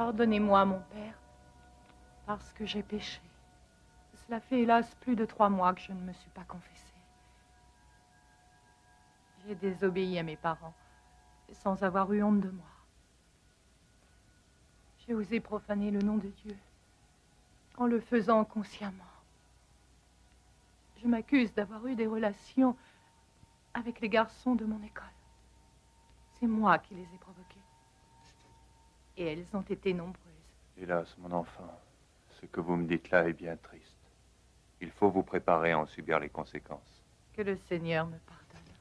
Pardonnez-moi, mon père, parce que j'ai péché. Cela fait hélas plus de 3 mois que je ne me suis pas confessée. J'ai désobéi à mes parents, sans avoir eu honte de moi. J'ai osé profaner le nom de Dieu, en le faisant consciemment. Je m'accuse d'avoir eu des relations avec les garçons de mon école. C'est moi qui les ai provoquées. Et elles ont été nombreuses. Hélas, mon enfant, ce que vous me dites là est bien triste. Il faut vous préparer à en subir les conséquences. Que le Seigneur me pardonne.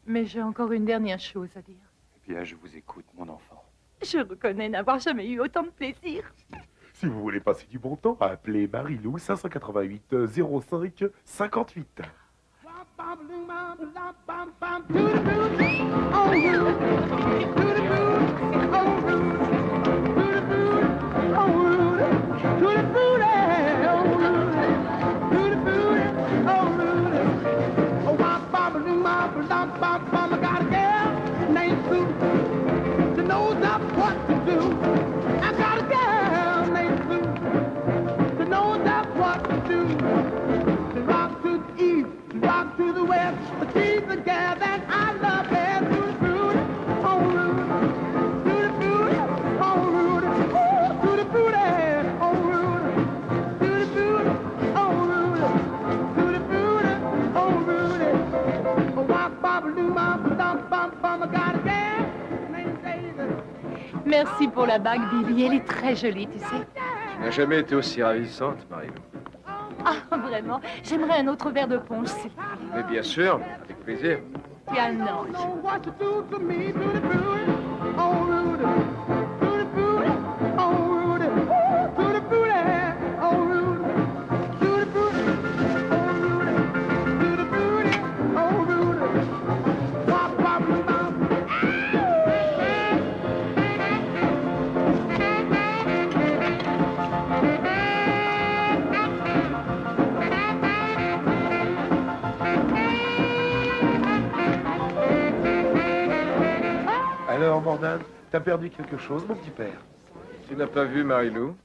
Mais j'ai encore une dernière chose à dire. Eh bien, je vous écoute, mon enfant. Je reconnais n'avoir jamais eu autant de plaisir. Si vous voulez passer du bon temps, appelez Marie-Lou 588 05 58. Merci pour la bague, Billy. Elle est très jolie, tu sais. Tu n'as jamais été aussi ravissante, Marie-Lou. Ah, vraiment. J'aimerais un autre verre de punch, s'il te plaît. Mais bien sûr, avec plaisir. Tu es un ange. Alors, Mordan, t'as perdu quelque chose, mon petit père? Tu n'as pas vu Marie-Lou?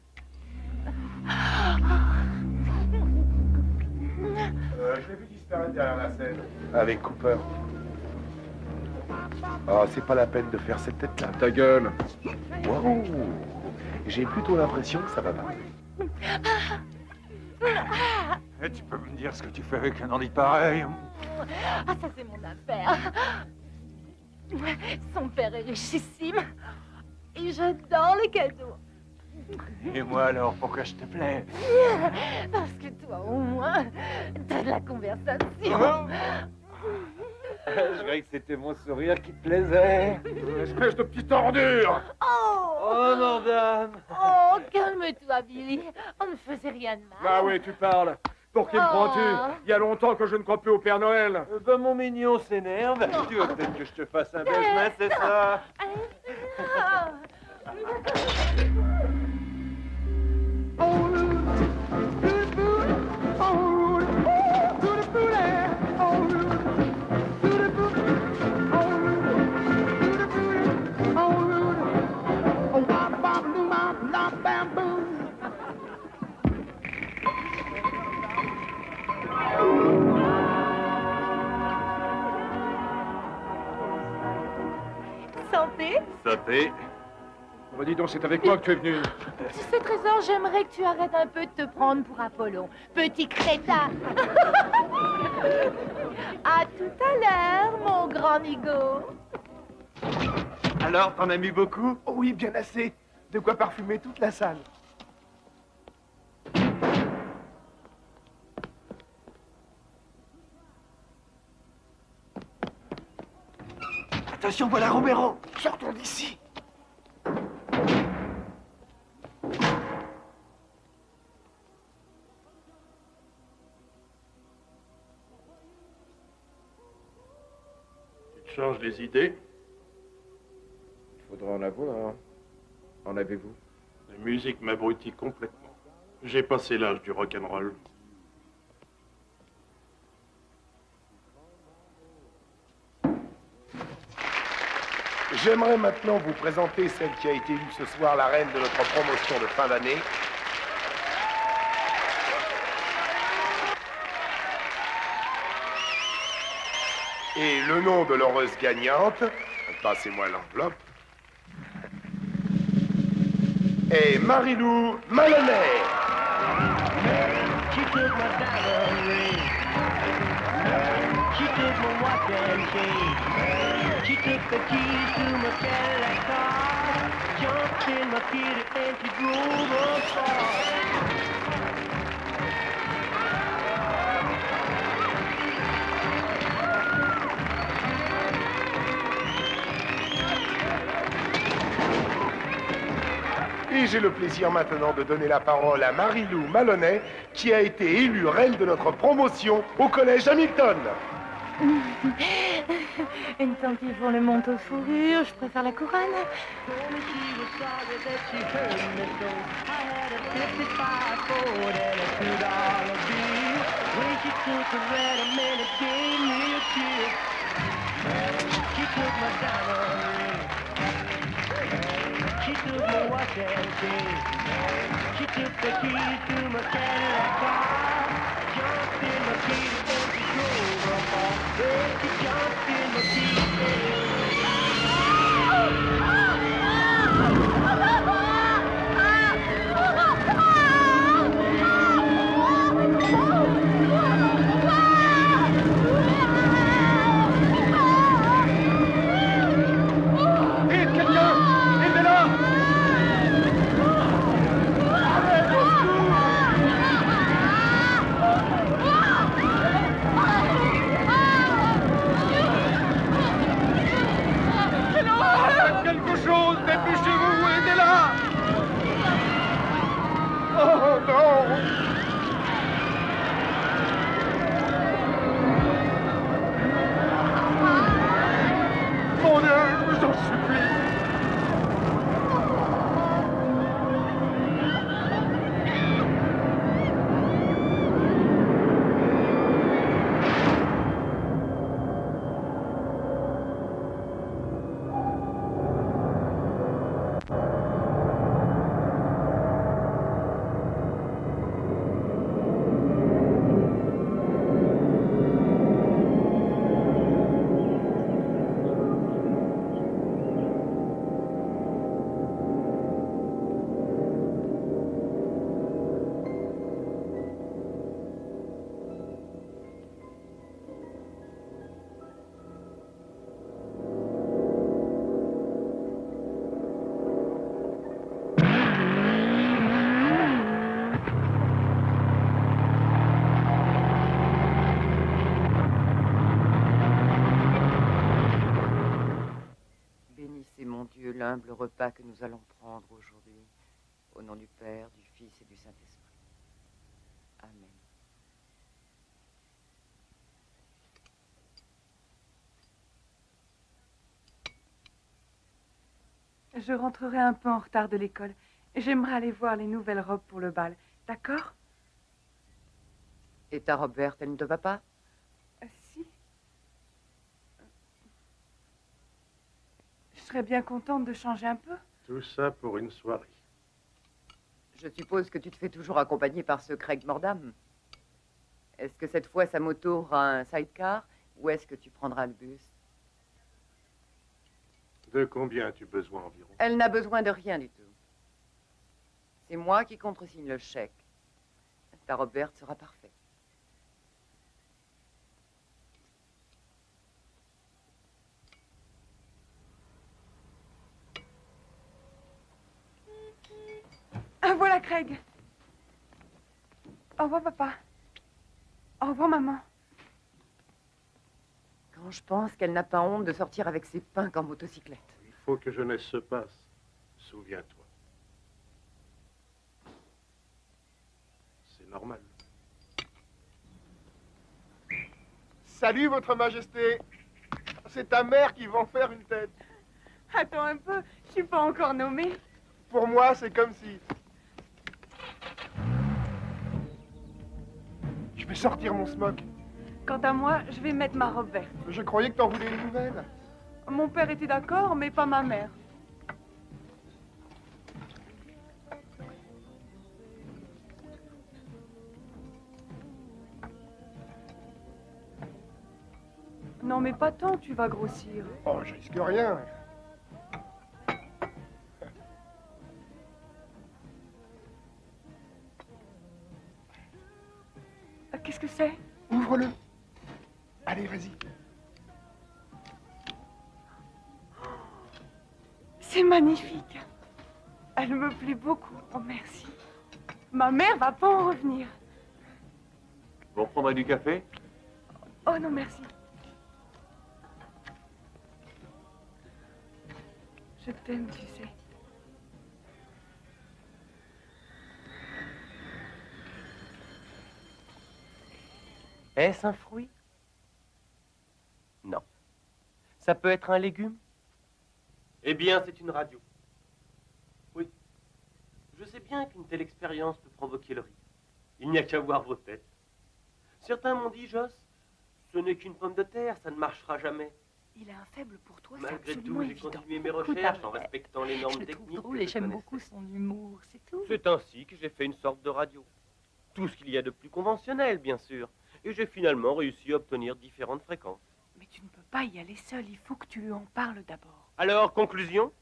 Je l'ai vu disparaître derrière la scène. Avec Cooper. Oh, c'est pas la peine de faire cette tête-là. Ta gueule. Wow. J'ai plutôt l'impression que ça va pas. Et tu peux me dire ce que tu fais avec un ordi pareil? Ah, ça, c'est mon affaire. Son père est richissime. Et j'adore les cadeaux. Et moi alors, pourquoi je te plais? Parce que toi, au moins, t'as de la conversation. Je croyais que c'était mon sourire qui te plaisait. Espèce de petite ordure! Oh, Mordan! Oh, calme-toi, Billy. On ne faisait rien de mal. Bah oui, tu parles. Pour qui me prends-tu? Il y a longtemps que je ne crois plus au Père Noël. Ben, mon mignon s'énerve. Tu veux peut-être que je te fasse un beige-main, c'est ça? Santé. Santé. Bah dis donc, c'est avec moi que tu es venu. Tu sais, Trésor, j'aimerais que tu arrêtes un peu de te prendre pour Apollon. Petit crétin. À tout à l'heure, mon grand nigo. Alors, t'en as mis beaucoup? Oh oui, bien assez. De quoi parfumer toute la salle. Attention, voilà Romero! Sortons d'ici. Tu te changes les idées? Il faudra en avoir. En avez-vous? La musique m'abrutit complètement. J'ai passé l'âge du rock'n'roll. J'aimerais maintenant vous présenter celle qui a été élue ce soir la reine de notre promotion de fin d'année. Et le nom de l'heureuse gagnante, passez-moi l'enveloppe, est Marilou Maloney. She took my diamond ring. She took my watch and chain. She took the keys to my Cadillac car. Jumped in my kitty and she drove us far. Et j'ai le plaisir maintenant de donner la parole à Marilou Maloney, qui a été élue reine de notre promotion au collège Hamilton. Une tant pis pour le manteau fourrure, je préfère la couronne. Told me she was sorry that she heard me so. I had a 55 Ford and a $2 bill. When she took a red man, it gave me a chill. She took my diamond ring. She took my watch and chain. She took the keys to my Cadillac car. Jumped in my Kitty and she drove up off. Well, she jumped in my Kitty. Quelque chose, dépêchez-vous, aidez-la! Oh non! Mon Dieu, je vous en supplie! Bénissez, mon Dieu, l'humble repas que nous allons prendre aujourd'hui, au nom du Père, du Fils et du Saint-Esprit. Amen. Je rentrerai un peu en retard de l'école. J'aimerais aller voir les nouvelles robes pour le bal. D'accord? Et ta robe verte, elle ne te va pas? Si. Je serais bien contente de changer un peu. Tout ça pour une soirée. Je suppose que tu te fais toujours accompagner par ce Craig Mordam. Est-ce que cette fois sa moto aura un sidecar ou est-ce que tu prendras le bus? De combien as-tu besoin environ? Elle n'a besoin de rien du tout. C'est moi qui contresigne le chèque. Ta robe verte sera parfaite. Ah, voilà Craig. Au revoir, papa. Au revoir, maman. Quand je pense qu'elle n'a pas honte de sortir avec ses pinques en motocyclette. Il faut que jeunesse se passe. Souviens-toi. C'est normal. Salut, Votre Majesté! C'est ta mère qui va en faire une tête. Attends un peu, je suis pas encore nommée. Pour moi, c'est comme si... Je vais sortir mon smock. Quant à moi, je vais mettre ma robe verte. Je croyais que t'en voulais une nouvelle. Mon père était d'accord, mais pas ma mère. Non, mais pas tant, tu vas grossir. Oh, je risque rien. Qu'est-ce que c'est? Ouvre-le. Allez, vas-y. C'est magnifique. Elle me plaît beaucoup. Oh, merci. Ma mère va pas en revenir. Vous reprendrez du café? Oh non, merci. Je t'aime, tu sais. Est-ce un fruit? Non. Ça peut être un légume? Eh bien, c'est une radio. Oui. Je sais bien qu'une telle expérience peut provoquer le rire. Il n'y a qu'à voir vos têtes. Certains m'ont dit, Joss, ce n'est qu'une pomme de terre, ça ne marchera jamais. Il a un faible pour toi, c'est Malgré absolument tout, j'ai évident. continué mes Écoute, recherches en arrête. respectant les normes Je le techniques. trouve drôle que et je j'aime connaissais. beaucoup son humour, c'est tout. C'est ainsi que j'ai fait une sorte de radio. Tout ce qu'il y a de plus conventionnel, bien sûr. Et j'ai finalement réussi à obtenir différentes fréquences. Mais tu ne peux pas y aller seul, il faut que tu lui en parles d'abord. Alors, conclusion?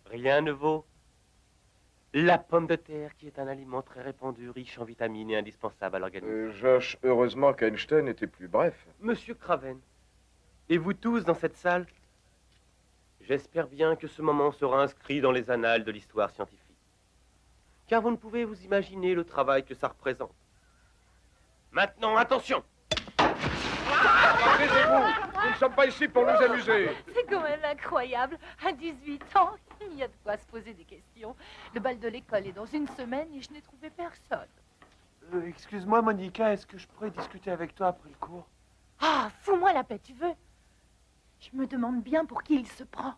Rien ne vaut la pomme de terre, qui est un aliment très répandu, riche en vitamines et indispensable à l'organisme. Josh, heureusement qu'Einstein était plus bref. Monsieur Craven, et vous tous dans cette salle, j'espère bien que ce moment sera inscrit dans les annales de l'histoire scientifique. Car vous ne pouvez vous imaginer le travail que ça représente. Maintenant, attention! Taisez-vous! Nous ne sommes pas ici pour nous amuser. C'est quand même incroyable. À 18 ans, il y a de quoi se poser des questions. Le bal de l'école est dans une semaine et je n'ai trouvé personne. Excuse-moi, Monica, est-ce que je pourrais discuter avec toi après le cours? Ah, fous-moi la paix, tu veux? Je me demande bien pour qui il se prend.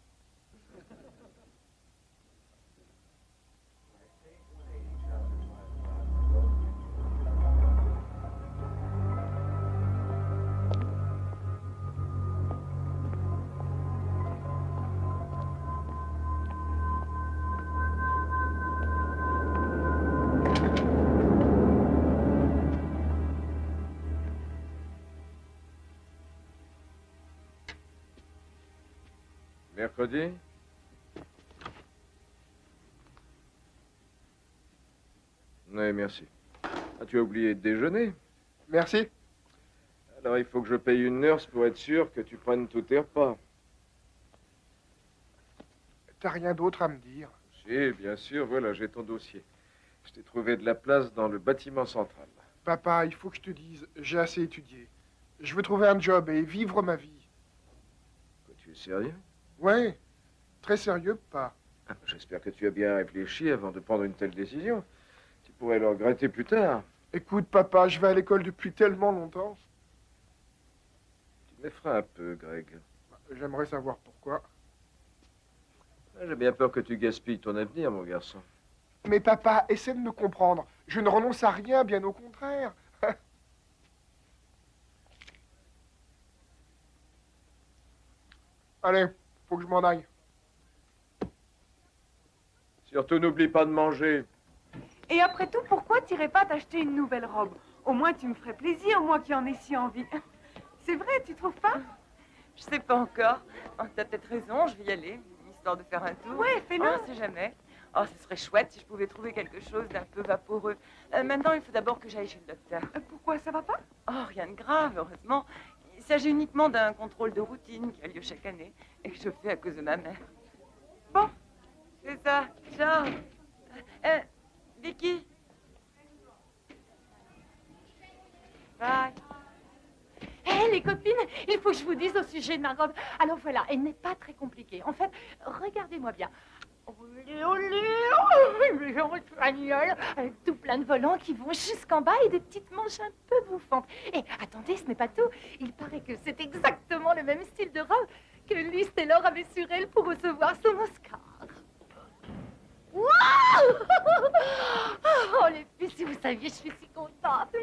Mercredi? Oui, merci. Ah, tu as oublié de déjeuner? Merci. Alors, il faut que je paye une nurse pour être sûr que tu prennes tous tes repas. T'as rien d'autre à me dire? Si, bien sûr, voilà, j'ai ton dossier. Je t'ai trouvé de la place dans le bâtiment central. Papa, il faut que je te dise, j'ai assez étudié. Je veux trouver un job et vivre ma vie. Quoi, tu es sérieux? Ouais, très sérieux, papa. Ah, j'espère que tu as bien réfléchi avant de prendre une telle décision. Tu pourrais le regretter plus tard. Écoute, papa, je vais à l'école depuis tellement longtemps. Tu m'effraie un peu, Greg. J'aimerais savoir pourquoi. Ah, j'ai bien peur que tu gaspilles ton avenir, mon garçon. Mais papa, essaie de me comprendre. Je ne renonce à rien, bien au contraire. Allez, faut que je m'en aille. Surtout, n'oublie pas de manger. Et après tout, pourquoi t'irais pas t'acheter une nouvelle robe? Au moins, tu me ferais plaisir, moi qui en ai si envie. C'est vrai, tu trouves pas? Je sais pas encore. Oh, t'as peut-être raison, je vais y aller, histoire de faire un tour. Ouais, fais-le. On sait jamais. Oh, ce serait chouette si je pouvais trouver quelque chose d'un peu vaporeux. Maintenant, il faut d'abord que j'aille chez le docteur. Pourquoi, ça va pas? Oh, rien de grave, heureusement. Il s'agit uniquement d'un contrôle de routine qui a lieu chaque année et que je fais à cause de ma mère. Bon, c'est ça. Ciao. Vicky. Bye. Hé, les copines, il faut que je vous dise au sujet de ma robe. Alors voilà, elle n'est pas très compliquée. En fait, regardez-moi bien. Olé, olé, olé, genre espagnol, avec tout plein de volants qui vont jusqu'en bas et des petites manches un peu bouffantes. Et attendez, ce n'est pas tout. Il paraît que c'est exactement le même style de robe que Liz Taylor avait sur elle pour recevoir son Oscar. Waouh! Oh, les filles, si vous saviez, je suis si contente.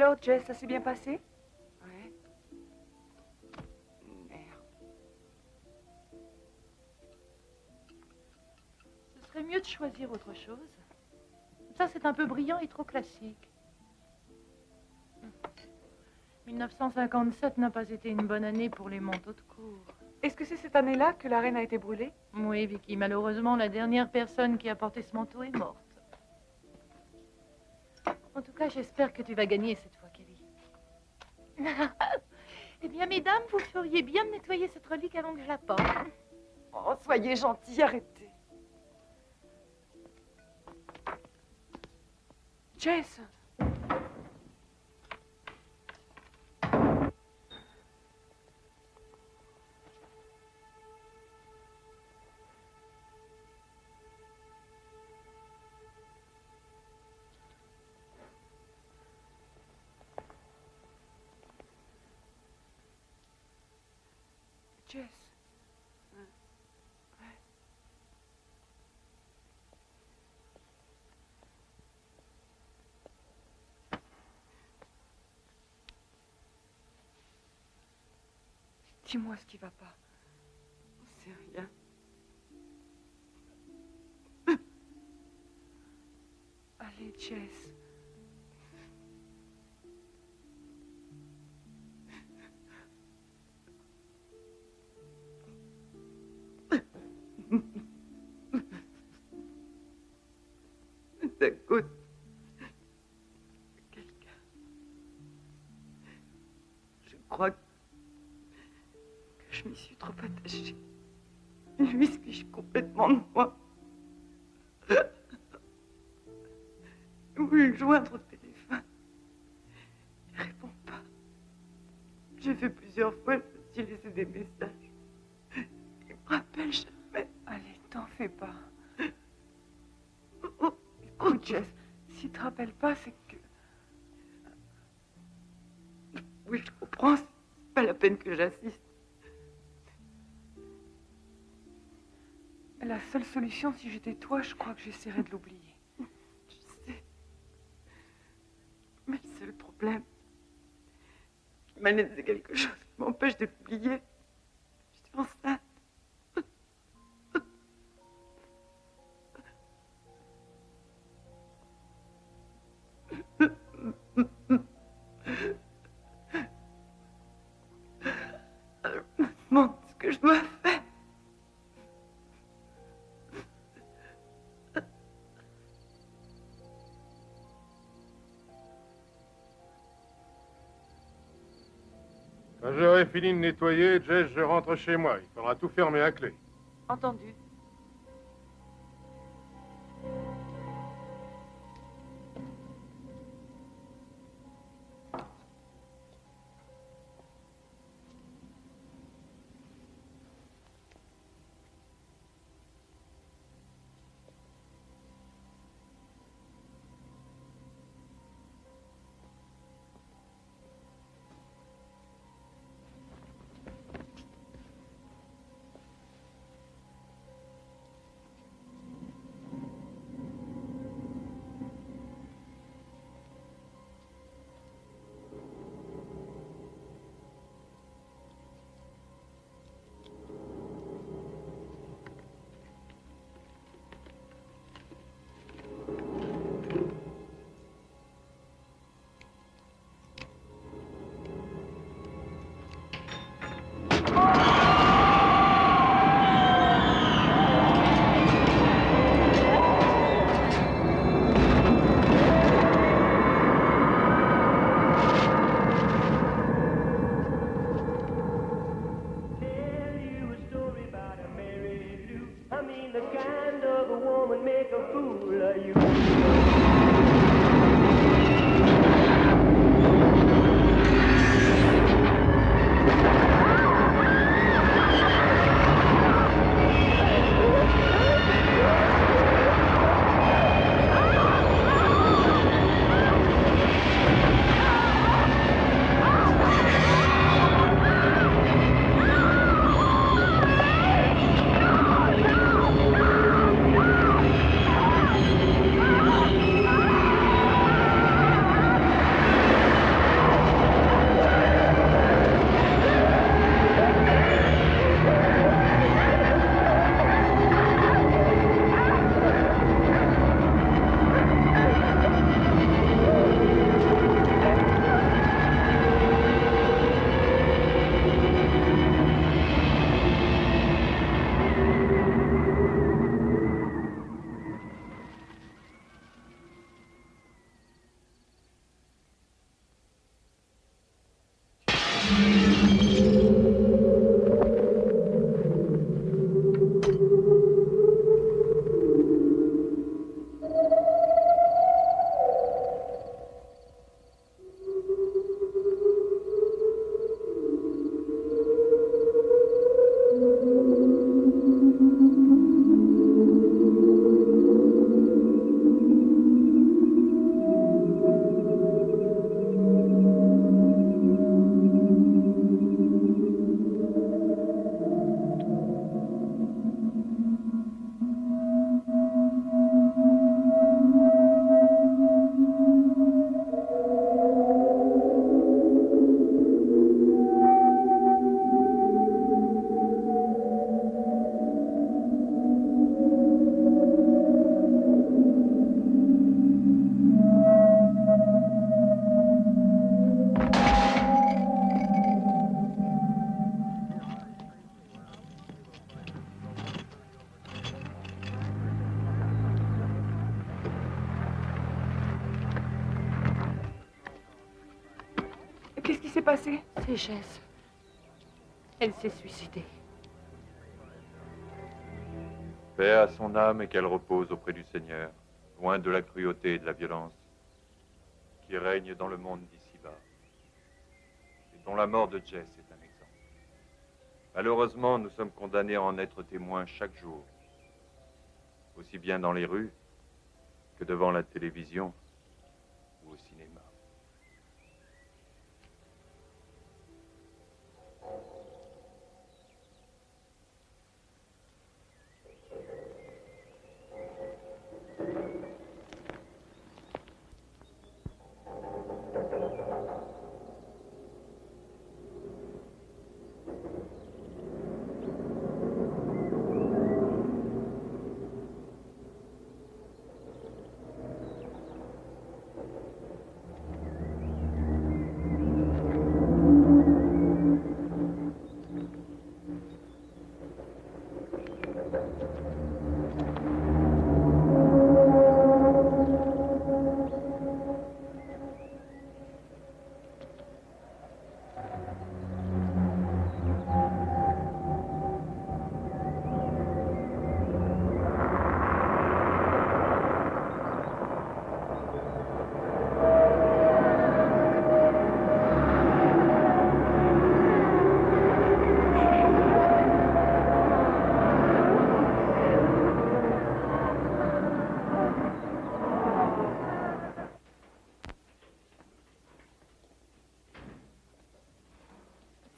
Alors, Jess, ça s'est bien passé? Ouais. Merde. Ce serait mieux de choisir autre chose. Ça, c'est un peu brillant et trop classique. 1957 n'a pas été une bonne année pour les manteaux de cour. Est-ce que c'est cette année-là que la reine a été brûlée? Oui, Vicky. Malheureusement, la dernière personne qui a porté ce manteau est morte. En tout cas, j'espère que tu vas gagner cette fois, Kelly. Eh bien, mesdames, vous feriez bien de nettoyer cette relique avant que je la porte. Oh, soyez gentils, arrêtez. Jess! Jess. Dis-moi ce qui va pas. C'est rien. Allez, Jess. C'est à cause de quelqu'un. Je crois que je m'y suis trop attachée. Lui se fiche complètement de moi. J'ai voulu le joindre au téléphone. Il répond pas. J'ai fait plusieurs fois, je me suis laissé des messages. Il me rappelle jamais. Allez, t'en fais pas. Écoute, Jess, s'il te rappelle pas, c'est que... Oui, je comprends, c'est pas la peine que j'assiste. La seule solution, si j'étais toi, je crois que j'essaierais de l'oublier. Je sais. Mais le seul problème, Manette, c'est quelque chose qui m'empêche de l'oublier. Je suis enceinte. Je me demande ce que je dois faire. Quand j'aurai fini de nettoyer, Jess, je rentre chez moi. Il faudra tout fermer à clé. Entendu. passé? C'est Jess. Elle s'est suicidée. Paix à son âme et qu'elle repose auprès du Seigneur, loin de la cruauté et de la violence qui règne dans le monde d'ici-bas, et dont la mort de Jess est un exemple. Malheureusement, nous sommes condamnés à en être témoins chaque jour, aussi bien dans les rues que devant la télévision ou au cinéma.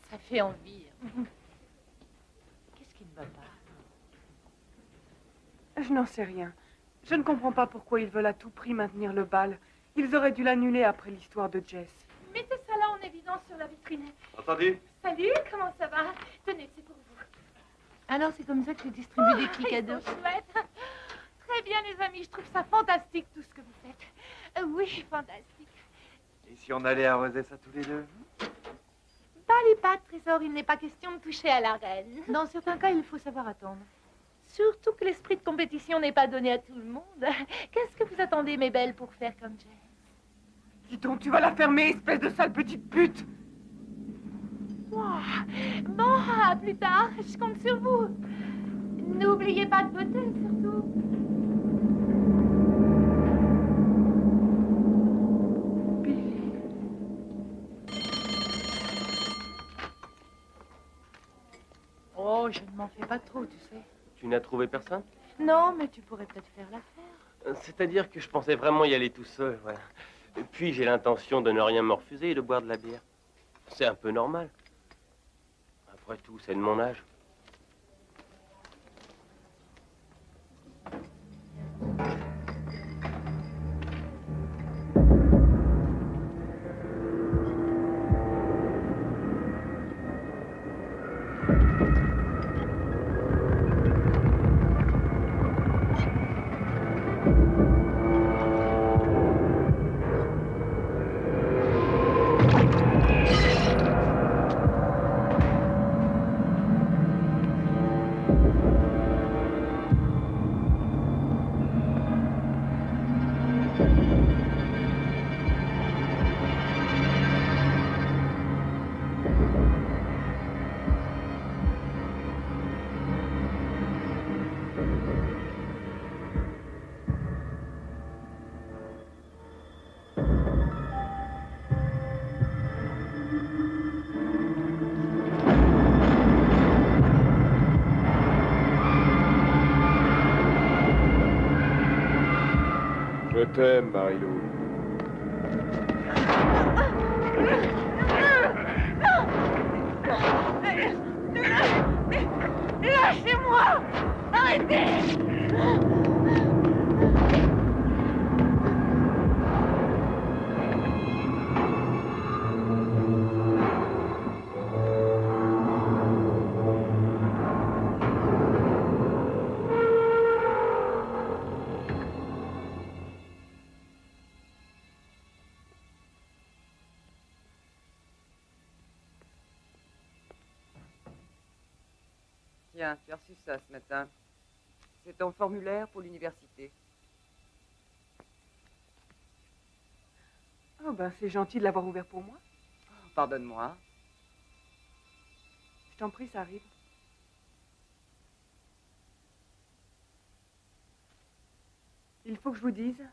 Ça fait envie. Qu'est-ce qui ne va pas? Je n'en sais rien. Je ne comprends pas pourquoi ils veulent à tout prix maintenir le bal. Ils auraient dû l'annuler après l'histoire de Jess. Mettez ça là en évidence sur la vitrine. Entendu? Salut, comment ça va? Tenez, c'est pour vous. Alors c'est comme ça que tu distribues des petits Ils cadeaux. sont chouettes. Très bien, les amis, je trouve ça fantastique tout ce que vous faites. Oui, fantastique. Et si on allait arroser ça tous les deux? Parlez pas, trésor, il n'est pas question de toucher à la reine. Dans certains cas, il faut savoir attendre. Surtout que l'esprit de compétition n'est pas donné à tout le monde. Qu'est-ce que vous attendez, mes belles, pour faire comme Jess? Dis donc, tu vas la fermer, espèce de sale petite pute! Wow. Bon, à plus tard, je compte sur vous. N'oubliez pas de voter, surtout. Oh, je ne m'en fais pas trop, tu sais. Tu n'as trouvé personne? Non, mais tu pourrais peut-être faire l'affaire. C'est-à-dire que je pensais vraiment y aller tout seul, voilà. Et puis j'ai l'intention de ne rien me refuser et de boire de la bière. C'est un peu normal. Après tout, c'est de mon âge. Je t'aime, Marilou. Lâchez-moi! Arrêtez! Tiens, tu as reçu ça ce matin. C'est ton formulaire pour l'université. Oh ben, c'est gentil de l'avoir ouvert pour moi. pardonne-moi. Je t'en prie, ça arrive. Il faut que je vous dise,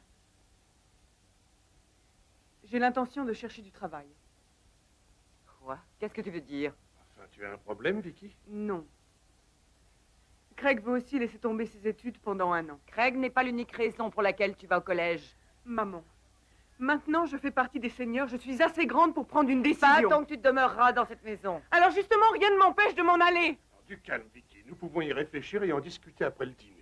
j'ai l'intention de chercher du travail. Quoi? Qu'est-ce que tu veux dire? Enfin, tu as un problème, Vicky? Non. Craig veut aussi laisser tomber ses études pendant 1 an. Craig n'est pas l'unique raison pour laquelle tu vas au collège. Maman, maintenant je fais partie des seniors, je suis assez grande pour prendre une décision. Pas tant que tu demeureras dans cette maison. Alors justement, rien ne m'empêche de m'en aller. Alors, du calme, Vicky. Nous pouvons y réfléchir et en discuter après le dîner.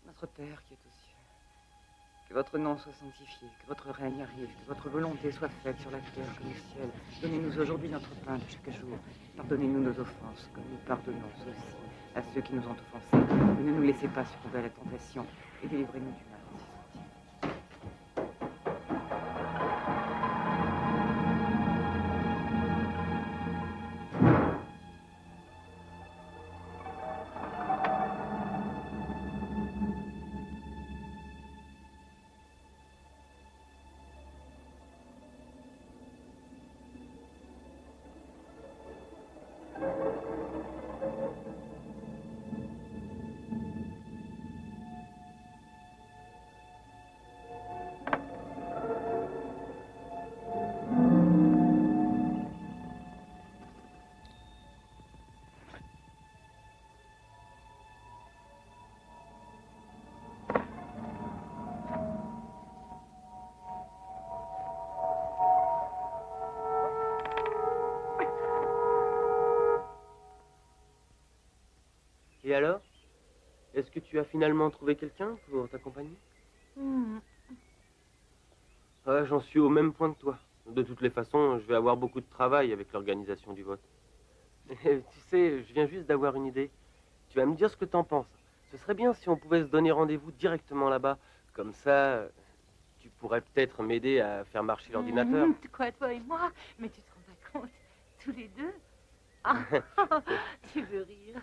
Notre Père qui est aux cieux, que votre nom soit sanctifié, que votre règne arrive, que votre volonté soit faite sur la terre comme au ciel. Donnez-nous aujourd'hui notre pain de chaque jour. Pardonnez-nous nos offenses, comme nous pardonnons aussi à ceux qui nous ont offensés. Et ne nous laissez pas succomber à la tentation, et délivrez-nous du mal. Et alors? Est-ce que tu as finalement trouvé quelqu'un pour t'accompagner? Ouais, j'en suis au même point que toi. De toutes les façons, je vais avoir beaucoup de travail avec l'organisation du vote. Et, tu sais, je viens juste d'avoir une idée. Tu vas me dire ce que t'en penses. Ce serait bien si on pouvait se donner rendez-vous directement là-bas. Comme ça, tu pourrais peut-être m'aider à faire marcher l'ordinateur. Quoi, toi et moi? Mais tu te rends pas compte? Tous les deux? Ah, tu veux rire?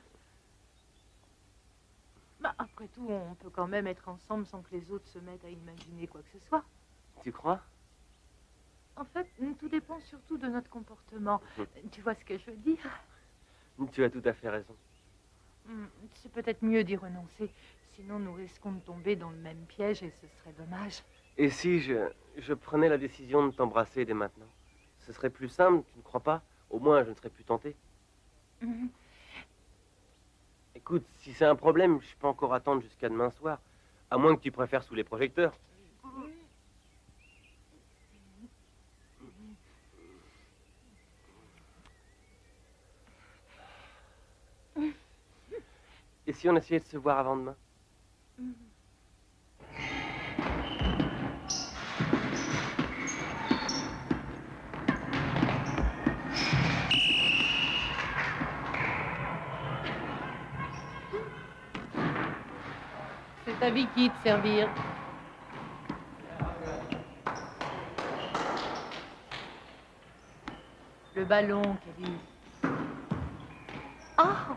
Bah, après tout, on peut quand même être ensemble sans que les autres se mettent à imaginer quoi que ce soit. Tu crois? En fait, tout dépend surtout de notre comportement. Tu vois ce que je veux dire? Tu as tout à fait raison. C'est peut-être mieux d'y renoncer. Sinon, nous risquons de tomber dans le même piège et ce serait dommage. Et si je prenais la décision de t'embrasser dès maintenant? Ce serait plus simple, tu ne crois pas? Au moins, je ne serais plus tenté. Écoute, si c'est un problème, je peux encore attendre jusqu'à demain soir. À moins que tu préfères sous les projecteurs. Et si on essayait de se voir avant demain? C'est à Vicky de servir. Le ballon, Kelly. Oh!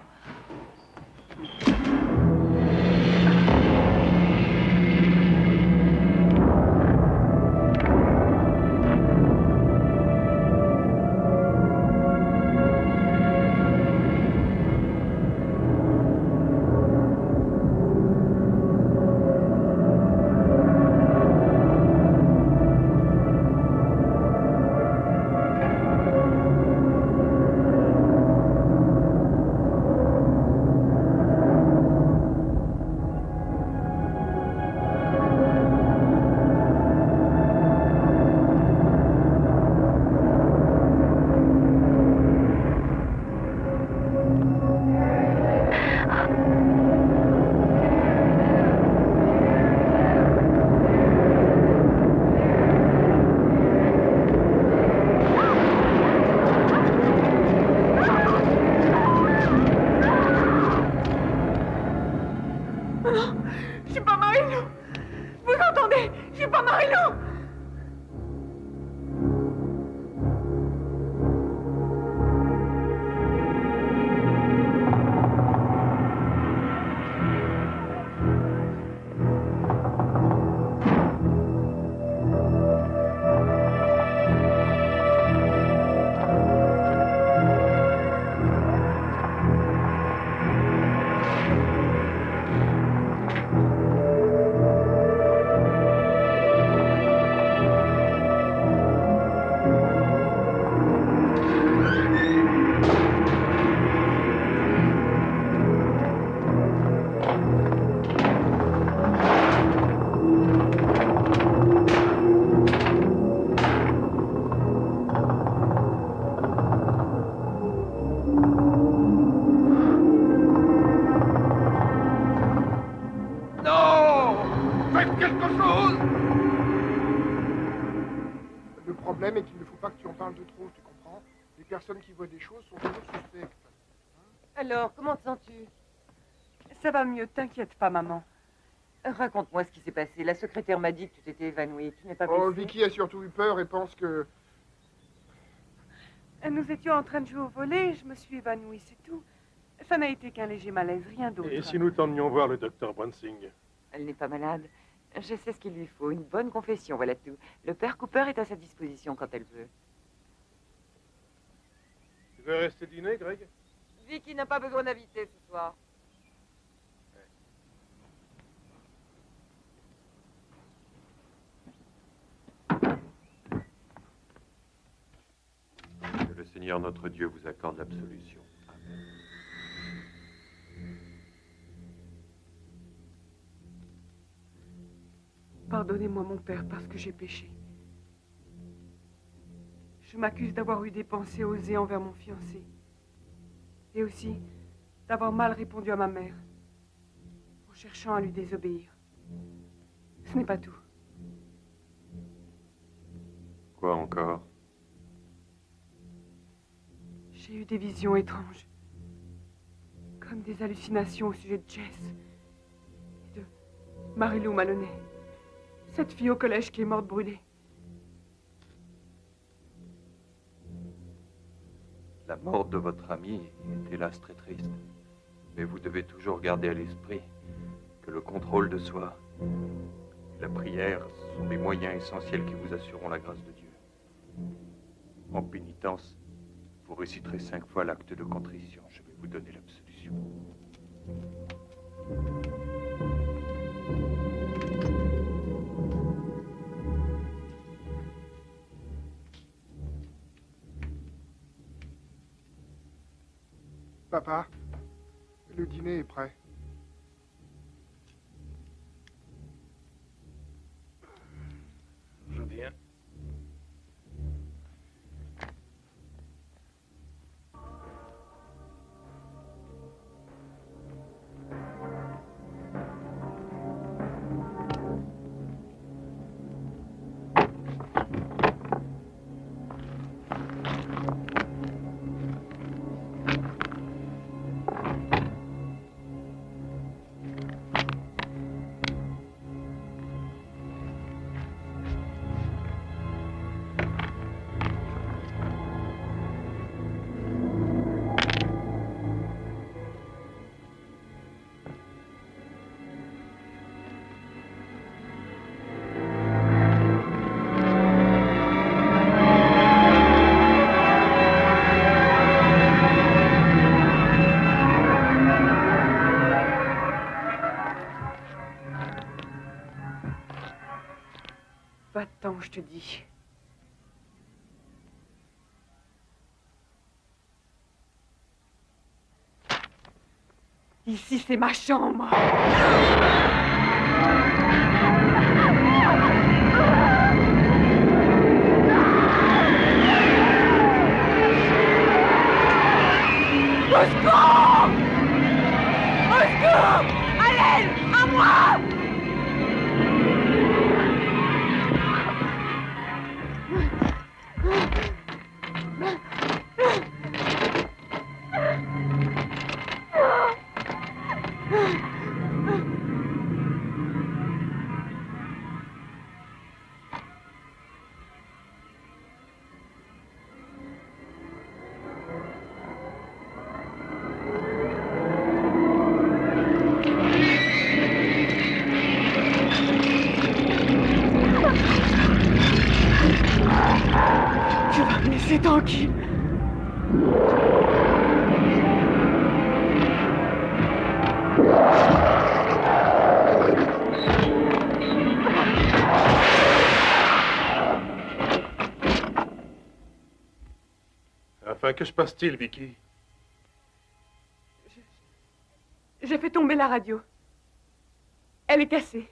problème est qu'il ne faut pas que tu en parles de trop, tu comprends? Les personnes qui voient des choses sont toujours suspectes. Alors, comment te sens-tu? Ça va mieux, t'inquiète pas, maman. Raconte-moi ce qui s'est passé. La secrétaire m'a dit que tu t'étais évanouie. Tu n'es pas Oh, blessée? Vicky a surtout eu peur et pense que... Nous étions en train de jouer au volley, je me suis évanouie, c'est tout. Ça n'a été qu'un léger malaise, rien d'autre. Et si nous t'emmenions voir le docteur Brunsing? Elle n'est pas malade. Je sais ce qu'il lui faut. Une bonne confession, voilà tout. Le père Cooper est à sa disposition quand elle veut. Tu veux rester dîner, Greg? Vicky n'a pas besoin d'inviter ce soir. Que le Seigneur notre Dieu vous accorde l'absolution. Amen. Pardonnez-moi, mon père, parce que j'ai péché. Je m'accuse d'avoir eu des pensées osées envers mon fiancé. Et aussi d'avoir mal répondu à ma mère, en cherchant à lui désobéir. Ce n'est pas tout. Quoi encore? J'ai eu des visions étranges, comme des hallucinations au sujet de Jess et de Marie-Lou Maloney, cette fille au collège qui est morte brûlée. La mort de votre ami est hélas très triste. Mais vous devez toujours garder à l'esprit que le contrôle de soi et la prière sont des moyens essentiels qui vous assureront la grâce de Dieu. En pénitence, vous réciterez 5 fois l'acte de contrition. Je vais vous donner l'absolution. Papa, le dîner est prêt. Je viens. Va-t'en, je te dis. Ici, c'est ma chambre. Au secours! Au secours! À l'aide! À moi! Tu vas me laisser tranquille. Enfin, que se passe-t-il, Vicky? J'ai fait tomber la radio. Elle est cassée.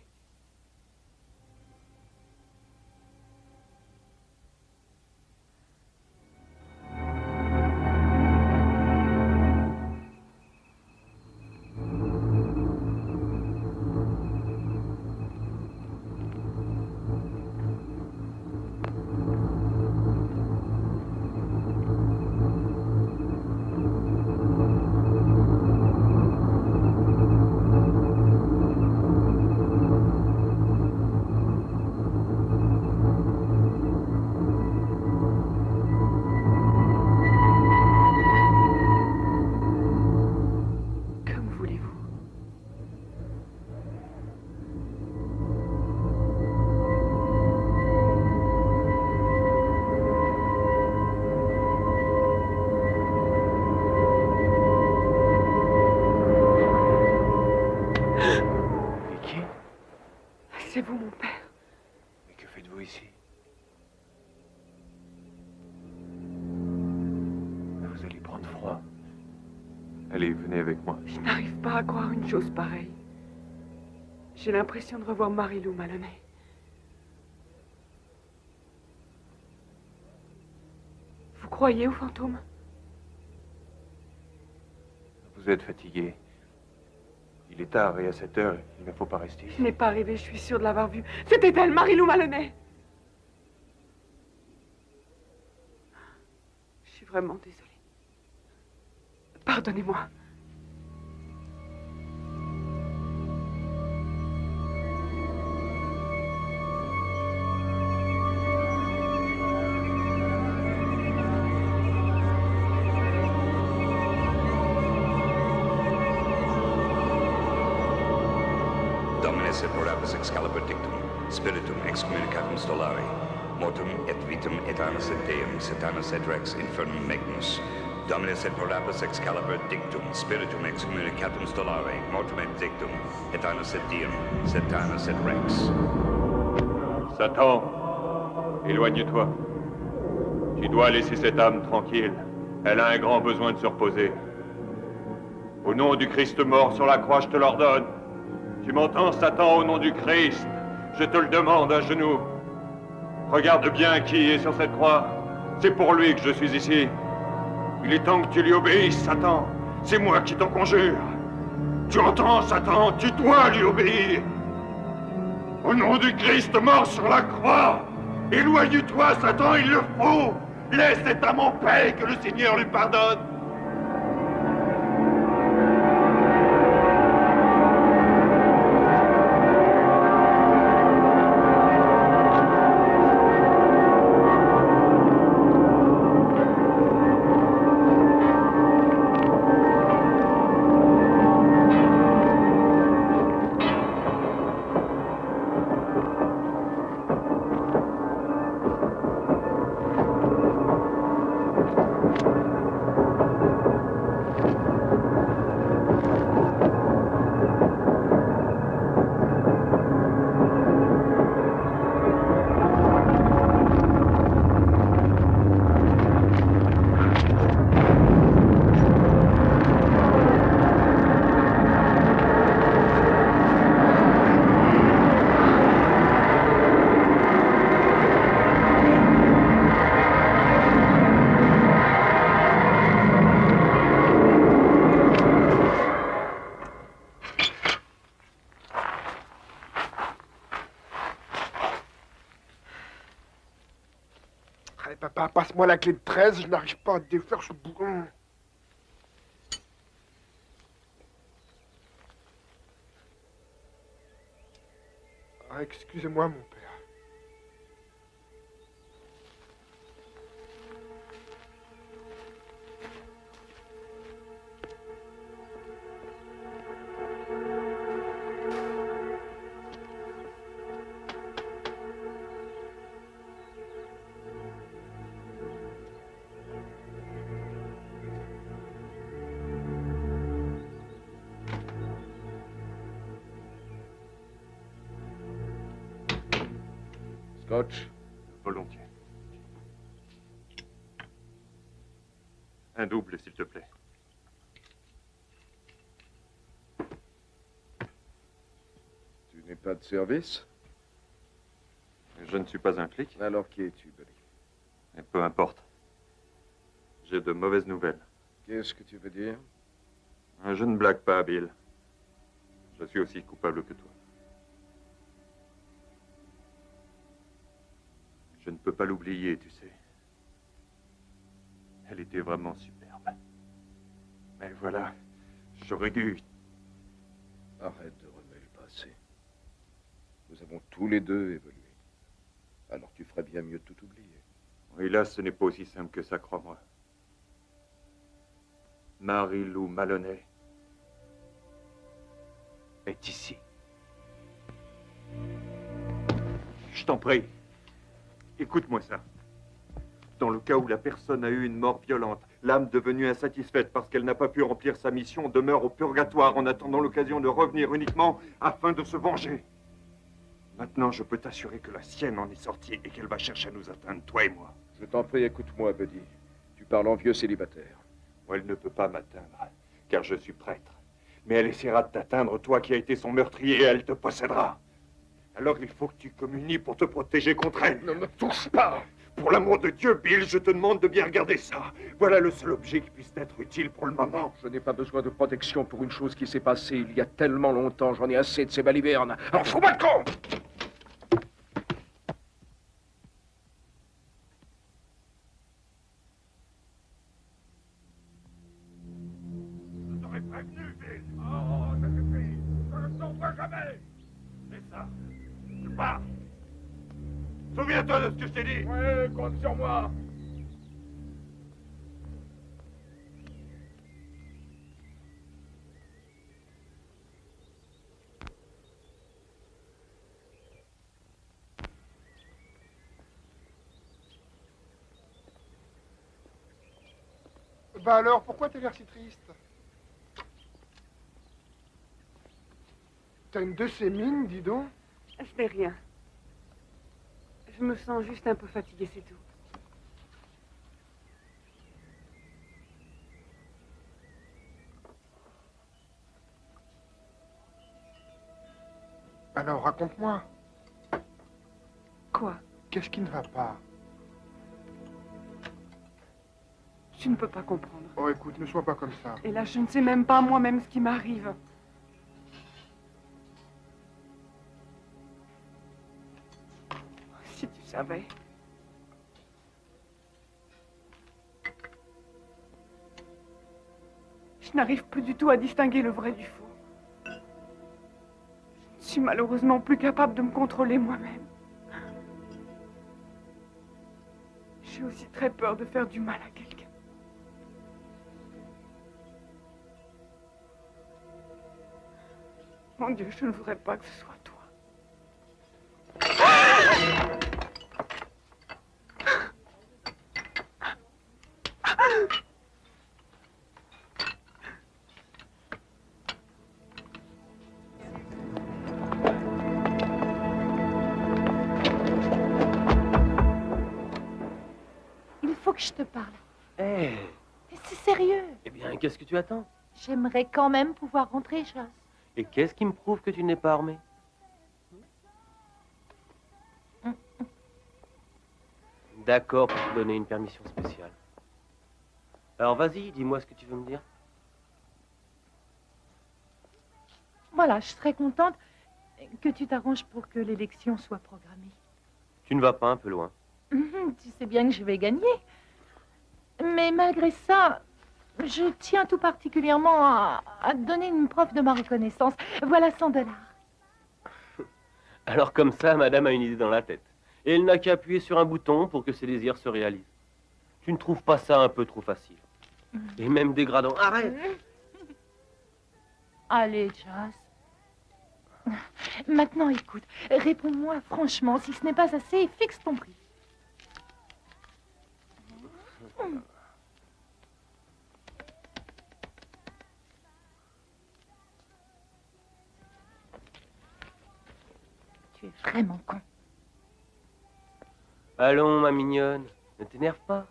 vous ici? Vous allez prendre froid. Allez, venez avec moi. Je n'arrive pas à croire une chose pareille. J'ai l'impression de revoir Marie-Lou Maloney. Vous croyez aux fantômes? Vous êtes fatigué. Il est tard et à cette heure, il ne faut pas rester ici. Je n'ai pas rêvé, je suis sûre de l'avoir vue. C'était elle, Marie-Lou Maloney. Je suis vraiment désolée. Pardonnez-moi. Dominus et Parapus Excalibur Dictum, Spiritum Excommunicatum Stolari, Mortum et Vitum et Anus et Deum, Satanus et Rex, Infernum Magnus. Dominus et Parapus Excalibur Dictum, Spiritum Excommunicatum Stolari, Mortum et Dictum, et Anus et Deum, Satanus et Rex. Satan, éloigne-toi. Tu dois laisser cette âme tranquille. Elle a un grand besoin de se reposer. Au nom du Christ mort sur la croix, je te l'ordonne. Tu m'entends, Satan, au nom du Christ? Je te le demande à genoux. Regarde bien qui est sur cette croix. C'est pour lui que je suis ici. Il est temps que tu lui obéisses, Satan. C'est moi qui t'en conjure. Tu entends, Satan? Tu dois lui obéir. Au nom du Christ mort sur la croix, éloigne-toi, Satan, il le faut. Laisse cet âme en paix, que le Seigneur lui pardonne. Papa, passe-moi la clé de 13, je n'arrive pas à défaire ce bourrin. Ah, excusez-moi, mon père. Scotch? Volontiers. Un double, s'il te plaît. Tu n'es pas de service? Je ne suis pas un flic. Alors qui es-tu, Billy? Mais peu importe. J'ai de mauvaises nouvelles. Qu'est-ce que tu veux dire? Je ne blague pas, Bill. Je suis aussi coupable que toi. Je ne peux pas l'oublier, tu sais. Elle était vraiment superbe. Mais voilà, j'aurais dû... Arrête de remuer le passé. Nous avons tous les deux évolué. Alors tu ferais bien mieux de tout oublier. Hélas, ce n'est pas aussi simple que ça, crois-moi. Marie-Lou Maloney est ici. Je t'en prie. Écoute-moi ça. Dans le cas où la personne a eu une mort violente, l'âme devenue insatisfaite parce qu'elle n'a pas pu remplir sa mission demeure au purgatoire en attendant l'occasion de revenir uniquement afin de se venger. Maintenant, je peux t'assurer que la sienne en est sortie et qu'elle va chercher à nous atteindre, toi et moi. Je t'en prie, écoute-moi, Buddy. Tu parles en vieux célibataire. Elle ne peut pas m'atteindre, car je suis prêtre. Mais elle essaiera de t'atteindre, toi qui as été son meurtrier, et elle te possédera. Alors il faut que tu communies pour te protéger contre elle. Ne me touche pas! Pour l'amour de Dieu, Bill, je te demande de bien regarder ça. Voilà le seul objet qui puisse t'être utile pour le moment. Je n'ai pas besoin de protection pour une chose qui s'est passée il y a tellement longtemps. J'en ai assez de ces balivernes. Alors fous-moi le camp! Je t'aurais prévenu, Bill. Oh, ça suffit. Je ne sauverai jamais. C'est ça. Tu pars. Souviens-toi de ce que je t'ai dit. Ouais, compte sur moi. Bah alors, pourquoi t'as l'air si triste? T'as une de ces mines, dis donc. Ce n'est rien. Je me sens juste un peu fatiguée, c'est tout. Alors, raconte-moi. Quoi? Qu'est-ce qui ne va pas? Je ne peux pas comprendre. Oh, écoute, ne sois pas comme ça. Et là, je ne sais même pas moi-même ce qui m'arrive. Si tu savais. Je n'arrive plus du tout à distinguer le vrai du faux. Je suis malheureusement plus capable de me contrôler moi-même. J'ai aussi très peur de faire du mal à quelqu'un. Mon Dieu, je ne voudrais pas que ce soit toi. Il faut que je te parle. Eh, Mais c'est sérieux. eh bien, qu'est-ce que tu attends? J'aimerais quand même pouvoir rentrer, Joss. Et qu'est-ce qui me prouve que tu n'es pas armé? D'accord, pour te donner une permission spéciale. Alors vas-y, dis-moi ce que tu veux me dire. Voilà, je serais contente que tu t'arranges pour que l'élection soit programmée. Tu ne vas pas un peu loin. Tu sais bien que je vais gagner. Mais malgré ça, je tiens tout particulièrement à te donner une preuve de ma reconnaissance. Voilà $100. Alors comme ça, madame a une idée dans la tête. Et elle n'a qu'à appuyer sur un bouton pour que ses désirs se réalisent. Tu ne trouves pas ça un peu trop facile? Et même dégradant. Arrête! Allez, Joss. Maintenant, écoute, réponds-moi franchement. Si ce n'est pas assez, fixe ton prix. Tu es vraiment con. Allons, ma mignonne, ne t'énerve pas.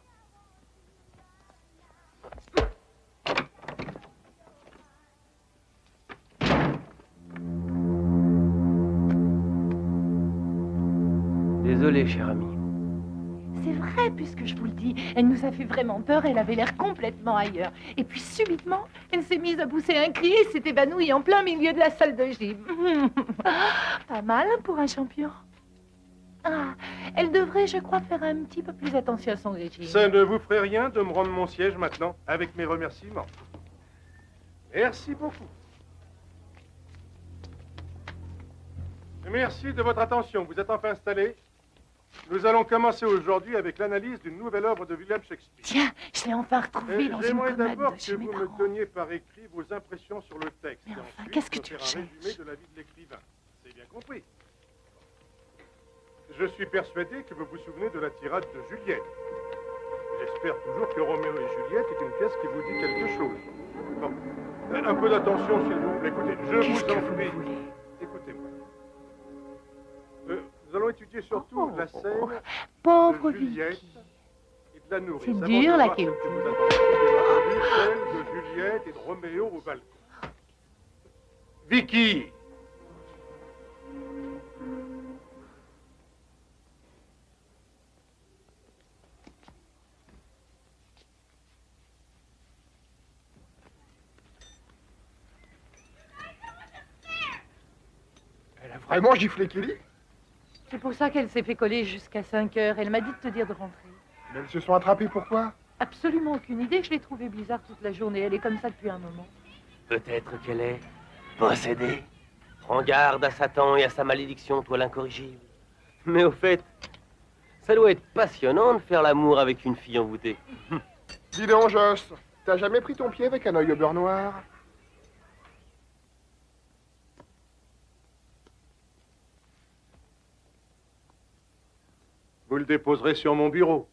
Désolé, cher ami. C'est vrai, puisque je vous le dis. Elle nous a fait vraiment peur, elle avait l'air complètement ailleurs. Et puis, subitement, elle s'est mise à pousser un cri et s'est évanouie en plein milieu de la salle de gym. Pas mal pour un champion. Ah, elle devrait, je crois, faire un petit peu plus attention à son régime. Ça ne vous ferait rien de me rendre mon siège maintenant, avec mes remerciements. Merci beaucoup. Merci de votre attention. Vous êtes enfin installés. Nous allons commencer aujourd'hui avec l'analyse d'une nouvelle œuvre de William Shakespeare. Tiens, je l'ai enfin retrouvée dans une J'aimerais commode d'abord de que chez vous mes me parents. donniez par écrit vos impressions sur le texte. Mais et enfin, ensuite, qu'est-ce que me tu faire un cherches? résumé de la vie de l'écrivain. C'est bien compris. Je suis persuadé que vous vous souvenez de la tirade de Juliette. J'espère toujours que Roméo et Juliette est une pièce qui vous dit quelque chose. Bon, un peu d'attention, s'il vous plaît. Écoutez, je vous en prie. Écoutez-moi. s'occupiez surtout de la scène Pauvre de Juliette et de la nourrice. C'est Avant dur, de la voir Kéo. ce que vous attendez, celle de Juliette et de Roméo au balcon. Vicky! Elle a vraiment giflé Kelly? C'est pour ça qu'elle s'est fait coller jusqu'à 5 heures. Elle m'a dit de te dire de rentrer. Mais elles se sont attrapées pourquoi? Absolument aucune idée. Je l'ai trouvée bizarre toute la journée. Elle est comme ça depuis un moment. Peut-être qu'elle est possédée. Prends garde à Satan et à sa malédiction, toi l'incorrigible. Mais au fait, ça doit être passionnant de faire l'amour avec une fille envoûtée. Dis donc, Joss, t'as jamais pris ton pied avec un œil au beurre noir? Vous le déposerez sur mon bureau.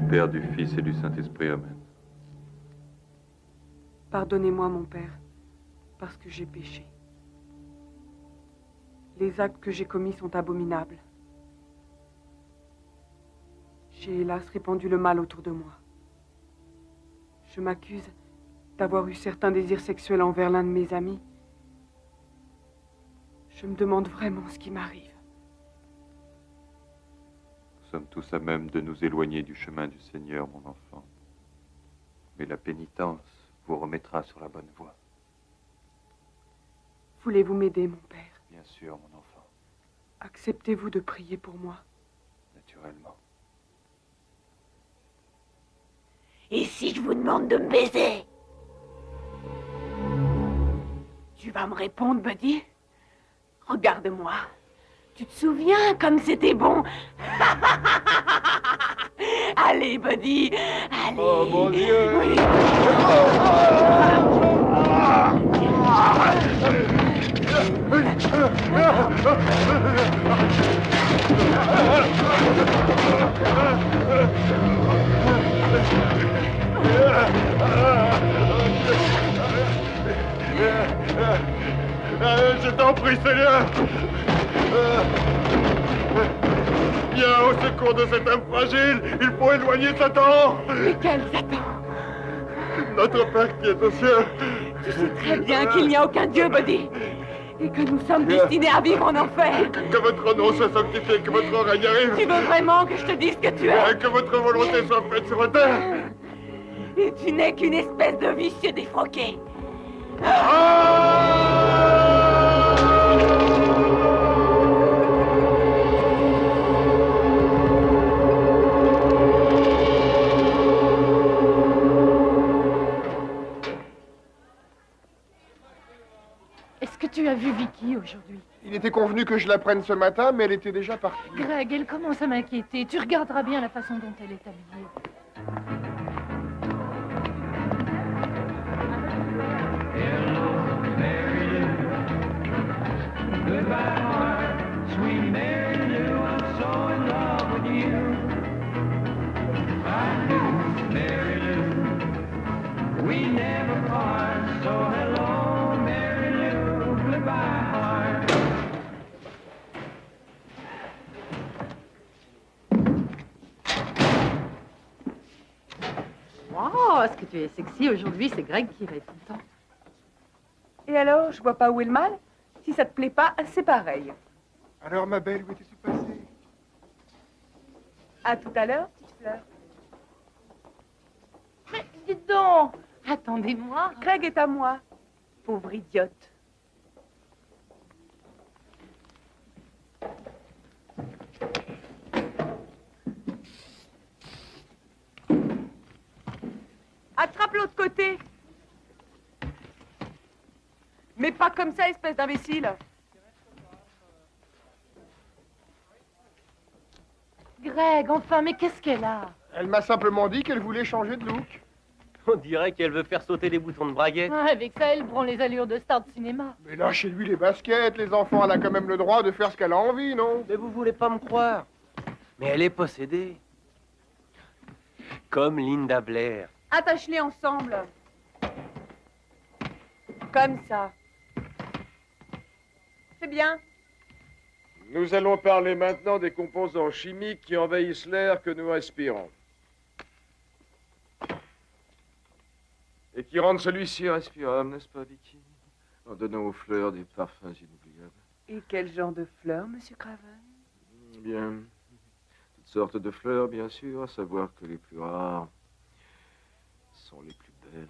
Père, du Fils et du Saint-Esprit. Amen. Pardonnez-moi, mon Père, parce que j'ai péché. Les actes que j'ai commis sont abominables. J'ai hélas répandu le mal autour de moi. Je m'accuse d'avoir eu certains désirs sexuels envers l'un de mes amis. Je me demande vraiment ce qui m'arrive. Nous sommes tous à même de nous éloigner du chemin du Seigneur, mon enfant. Mais la pénitence vous remettra sur la bonne voie. Voulez-vous m'aider, mon Père? Bien sûr, mon enfant. Acceptez-vous de prier pour moi? Naturellement. Et si je vous demande de me baiser? Tu vas me répondre, Buddy? Regarde-moi. Tu te souviens comme c'était bon? Allez, Buddy, allez. Oh, mon Dieu. Oui. Je t'en prie, Seigneur. Viens au secours de cet homme fragile. Il faut éloigner Satan. Mais quel Satan? Notre Père qui est aux cieux, Tu sais très bien qu'il n'y a aucun Dieu, Buddy. Et que nous sommes destinés à vivre en enfer. Que votre nom soit sanctifié, que votre règne arrive. Tu veux vraiment que je te dise que tu es? Que votre volonté soit faite sur terre. Et tu n'es qu'une espèce de vicieux défroqué. Est-ce que tu as vu Vicky aujourd'hui? Il était convenu que je la prenne ce matin, mais elle était déjà partie. Greg, elle commence à m'inquiéter. Tu regarderas bien la façon dont elle est habillée. Oh, est-ce que tu es sexy aujourd'hui? C'est Greg qui va être content. Et alors, je vois pas où est le mal. Si ça te plaît pas, c'est pareil. Alors, ma belle, où étais-tu passée? À tout à l'heure, petite fleur. Mais dites donc, attendez-moi. Greg est à moi. Pauvre idiote. Attrape l'autre côté. Mais pas comme ça, espèce d'imbécile. Greg, enfin, mais qu'est-ce qu'elle a? Elle m'a simplement dit qu'elle voulait changer de look. On dirait qu'elle veut faire sauter les boutons de braguette. Ah, avec ça, elle prend les allures de star de cinéma. Mais lâchez-lui les baskets, les enfants, elle a quand même le droit de faire ce qu'elle a envie, non? Mais vous voulez pas me croire. Mais elle est possédée. Comme Linda Blair. Attache-les ensemble. Comme ça. C'est bien. Nous allons parler maintenant des composants chimiques qui envahissent l'air que nous respirons. Et qui rendent celui-ci respirable, n'est-ce pas, Vicky? En donnant aux fleurs des parfums inoubliables. Et quel genre de fleurs, Monsieur Craven? Bien. Toutes sortes de fleurs, bien sûr, à savoir que les plus rares sont les plus belles.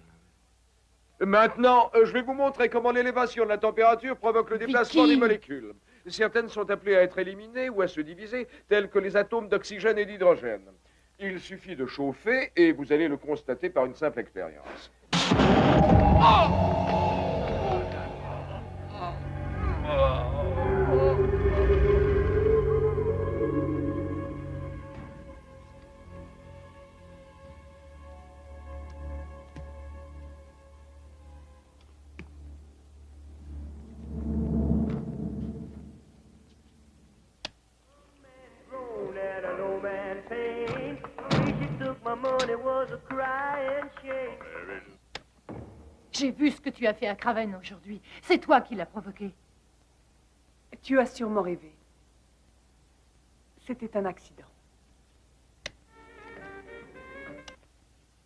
Maintenant, je vais vous montrer comment l'élévation de la température provoque le déplacement des molécules. Certaines sont appelées à être éliminées ou à se diviser, telles que les atomes d'oxygène et d'hydrogène. Il suffit de chauffer et vous allez le constater par une simple expérience. J'ai vu ce que tu as fait à Craven aujourd'hui. C'est toi qui l'as provoqué. Tu as sûrement rêvé. C'était un accident.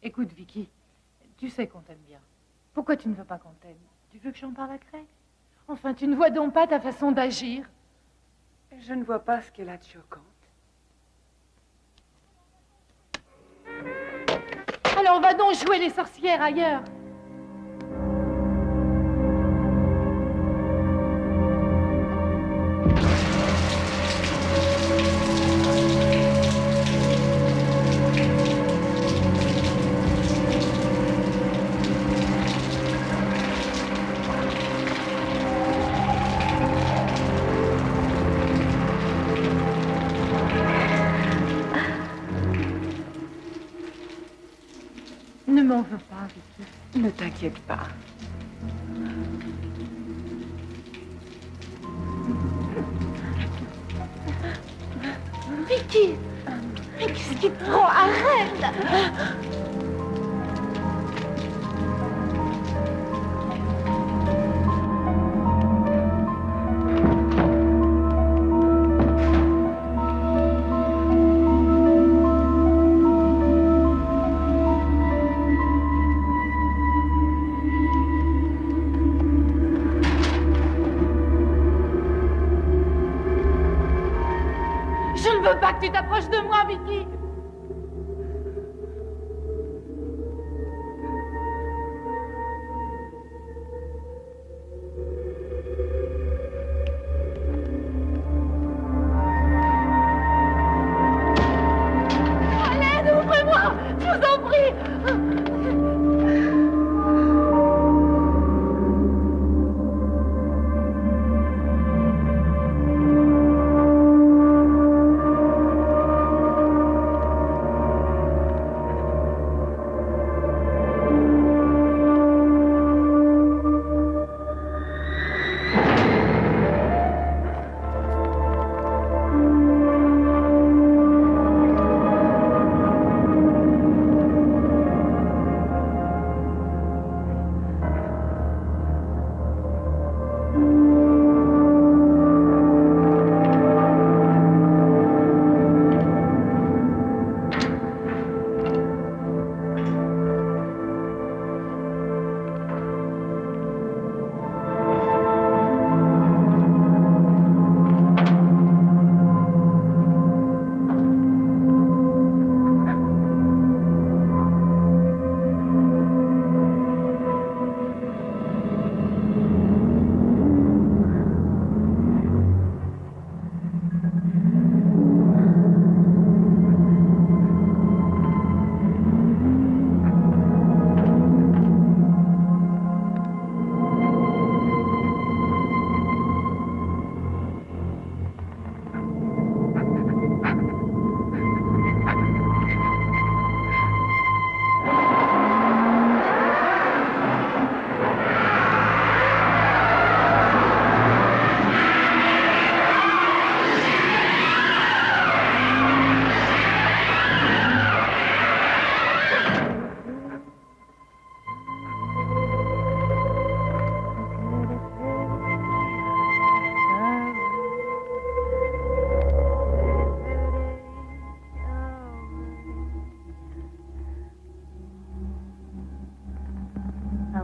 Écoute, Vicky, tu sais qu'on t'aime bien. Pourquoi tu ne veux pas qu'on t'aime? Tu veux que j'en parle à Craig? Enfin, tu ne vois donc pas ta façon d'agir? Je ne vois pas ce qu'elle a de choquante. Alors, va donc jouer les sorcières ailleurs. Ne m'en veux pas, Vicky. Ne t'inquiète pas. Vicky! Mais qu'est-ce qui te prend? Arrête! veux pas que tu t'approches de moi, Vicky. Allez, ouvrez-moi, je vous en prie.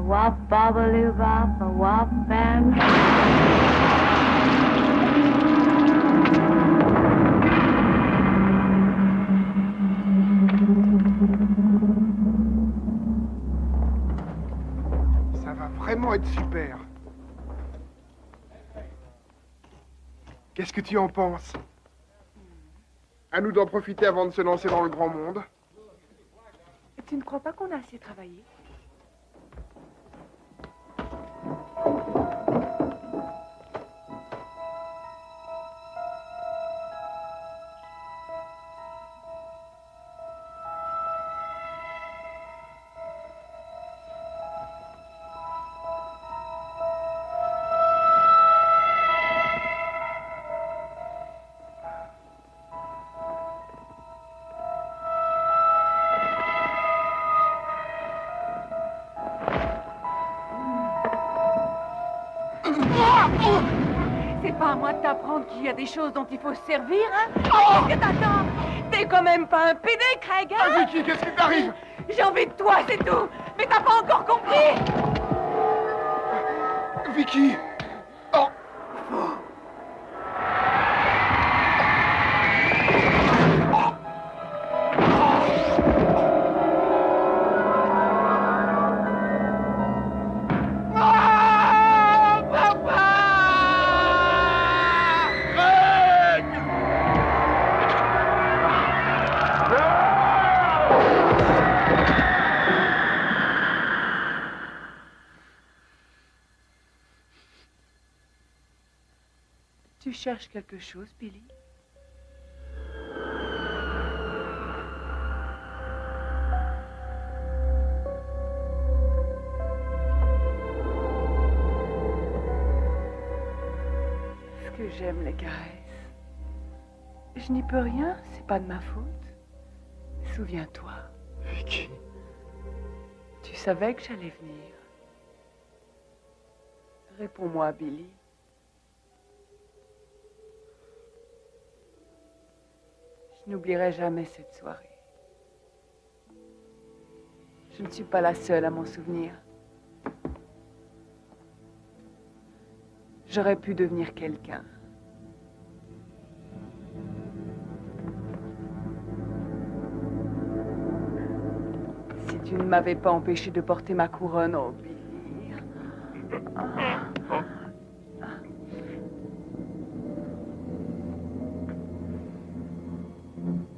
Wop, bobbly bop, a wop band. Ça va vraiment être super. Qu'est-ce que tu en penses? À nous d'en profiter avant de se lancer dans le grand monde. Tu ne crois pas qu'on a assez travaillé? C'est pas à moi de t'apprendre qu'il y a des choses dont il faut se servir, hein? Qu'est-ce que t'attends? T'es quand même pas un PD, Craig, hein? Ah, Vicky, qu'est-ce qui t'arrive? J'ai envie de toi, c'est tout! Mais t'as pas encore compris! Vicky! Oh! Tu cherches quelque chose, Billy? Ce que j'aime les caresses. Je n'y peux rien, c'est pas de ma faute. Souviens-toi. Vicky. Tu savais que j'allais venir. Réponds-moi, Billy. Je n'oublierai jamais cette soirée. Je ne suis pas la seule à m'en souvenir. J'aurais pu devenir quelqu'un. tu ne m'avais pas empêché de porter ma couronne, oh Billy.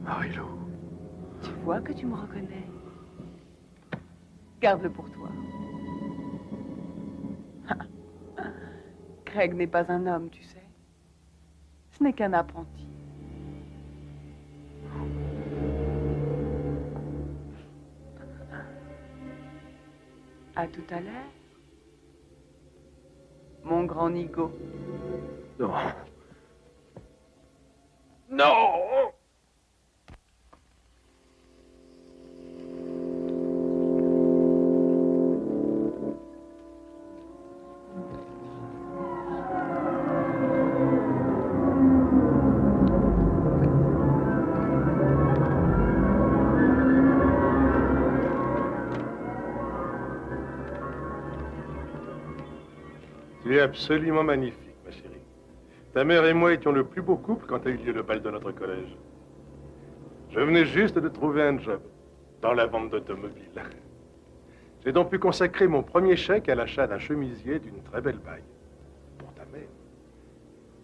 Marie-Lou. Tu vois que tu me reconnais. Garde-le pour toi. Craig n'est pas un homme, tu sais. Ce n'est qu'un apprenti. À tout à l'heure. Mon grand Nigo. Non. Non! Tu es absolument magnifique, ma chérie. Ta mère et moi étions le plus beau couple quand a eu lieu le bal de notre collège. Je venais juste de trouver un job dans la vente d'automobiles. J'ai donc pu consacrer mon premier chèque à l'achat d'un chemisier d'une très belle bague. Pour ta mère.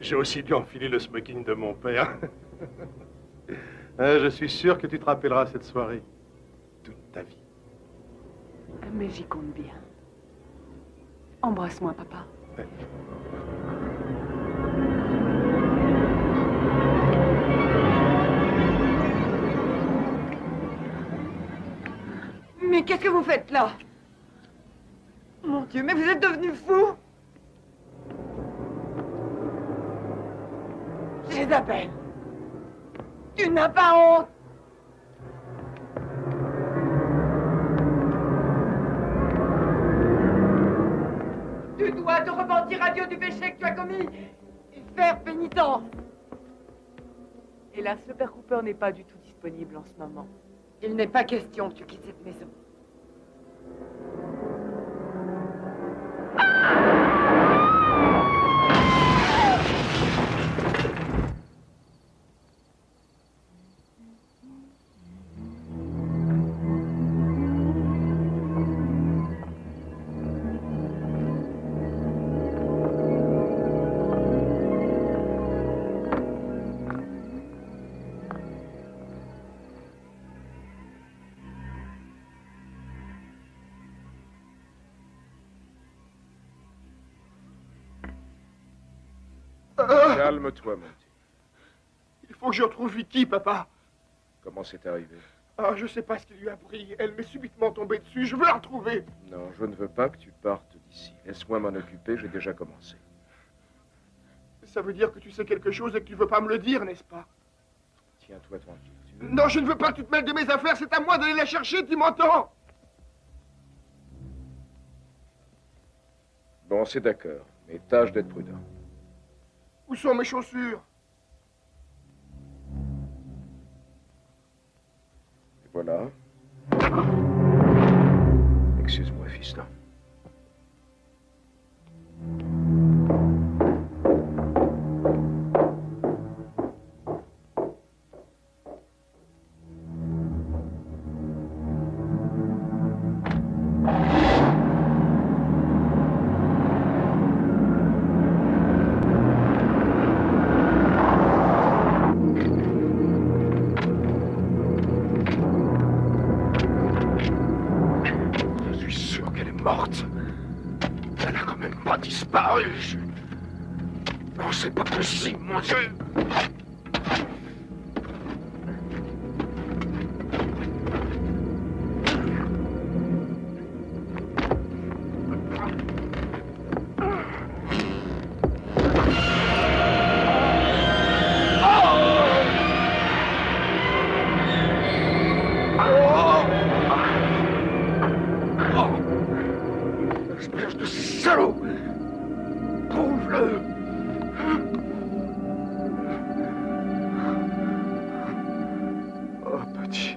J'ai aussi dû enfiler le smoking de mon père. Je suis sûr que tu te rappelleras cette soirée toute ta vie. Mais j'y compte bien. Embrasse-moi, papa. Ouais. Mais qu'est-ce que vous faites là? Mon Dieu, mais vous êtes devenu fou! Jézabel! Tu n'as pas honte! Tu dois te repentir à Dieu du péché que tu as commis et faire pénitence. Hélas, le père Cooper n'est pas du tout disponible en ce moment. Il n'est pas question que tu quittes cette maison. Calme-toi, mon petit. Il faut que je retrouve Vicky, papa. Comment c'est arrivé? Ah, je sais pas ce qui lui a pris. Elle m'est subitement tombée dessus. Je veux la retrouver. Non, je ne veux pas que tu partes d'ici. Laisse-moi m'en occuper, j'ai déjà commencé. Ça veut dire que tu sais quelque chose et que tu veux pas me le dire, n'est-ce pas? Tiens-toi tranquille. Tu veux... Non, je ne veux pas que tu te mêles de mes affaires. C'est à moi d'aller la chercher, tu m'entends? Bon, c'est d'accord. Mais tâche d'être prudent. Où sont mes chaussures? Et voilà. Excuse-moi, fiston. Elle n'a quand même pas disparu. Non, c'est pas possible, mon Dieu. Espèce de salaud! Trouve-le! Oh, petit.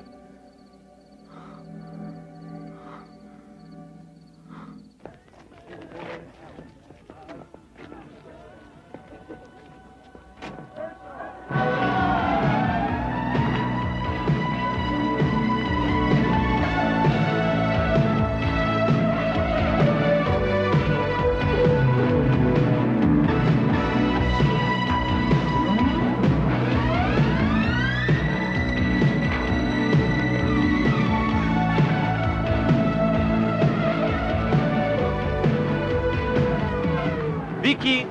Vicky!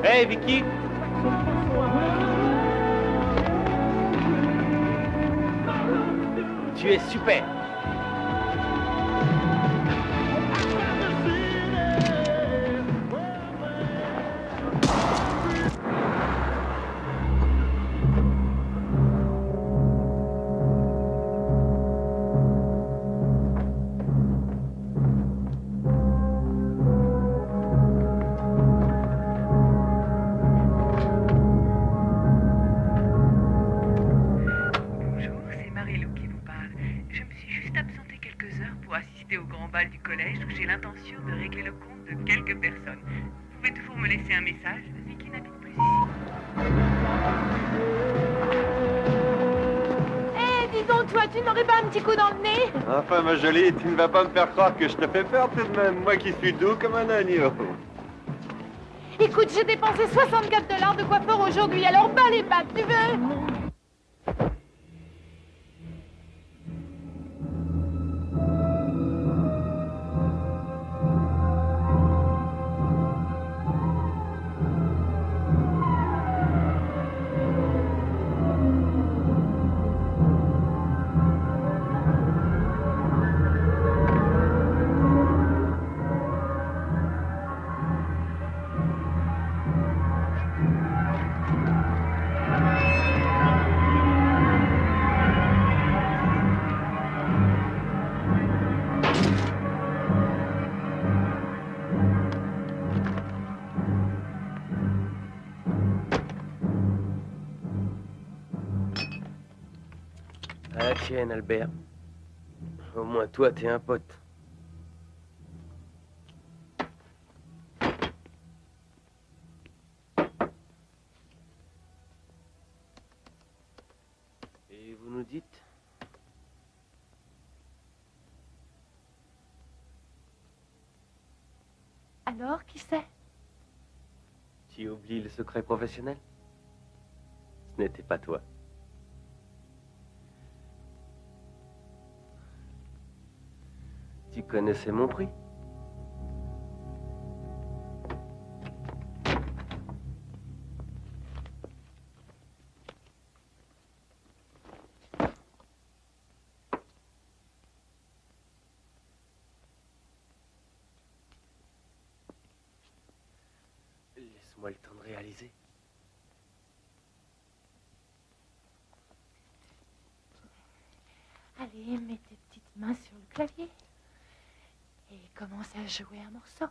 Hey, Vicky! Tu es super! Au grand bal du collège où j'ai l'intention de régler le compte de quelques personnes. Vous pouvez toujours me laisser un message, Vicky n'habite plus ici. Eh, dis donc, toi, tu n'aurais pas un petit coup dans le nez? Enfin, ma jolie, tu ne vas pas me faire croire que je te fais peur tout de même, moi qui suis doux comme un agneau. Écoute, j'ai dépensé 64 $ de coiffeur aujourd'hui, alors bas les pattes, tu veux? À la tienne, Albert. Au moins, toi, t'es un pote. Et vous nous dites? Alors, qui c'est? Tu oublies le secret professionnel? Ce n'était pas toi. Tu connaissais mon prix? Laisse-moi le temps de réaliser. Allez, mets tes petites mains sur le clavier. Et commence à jouer un morceau.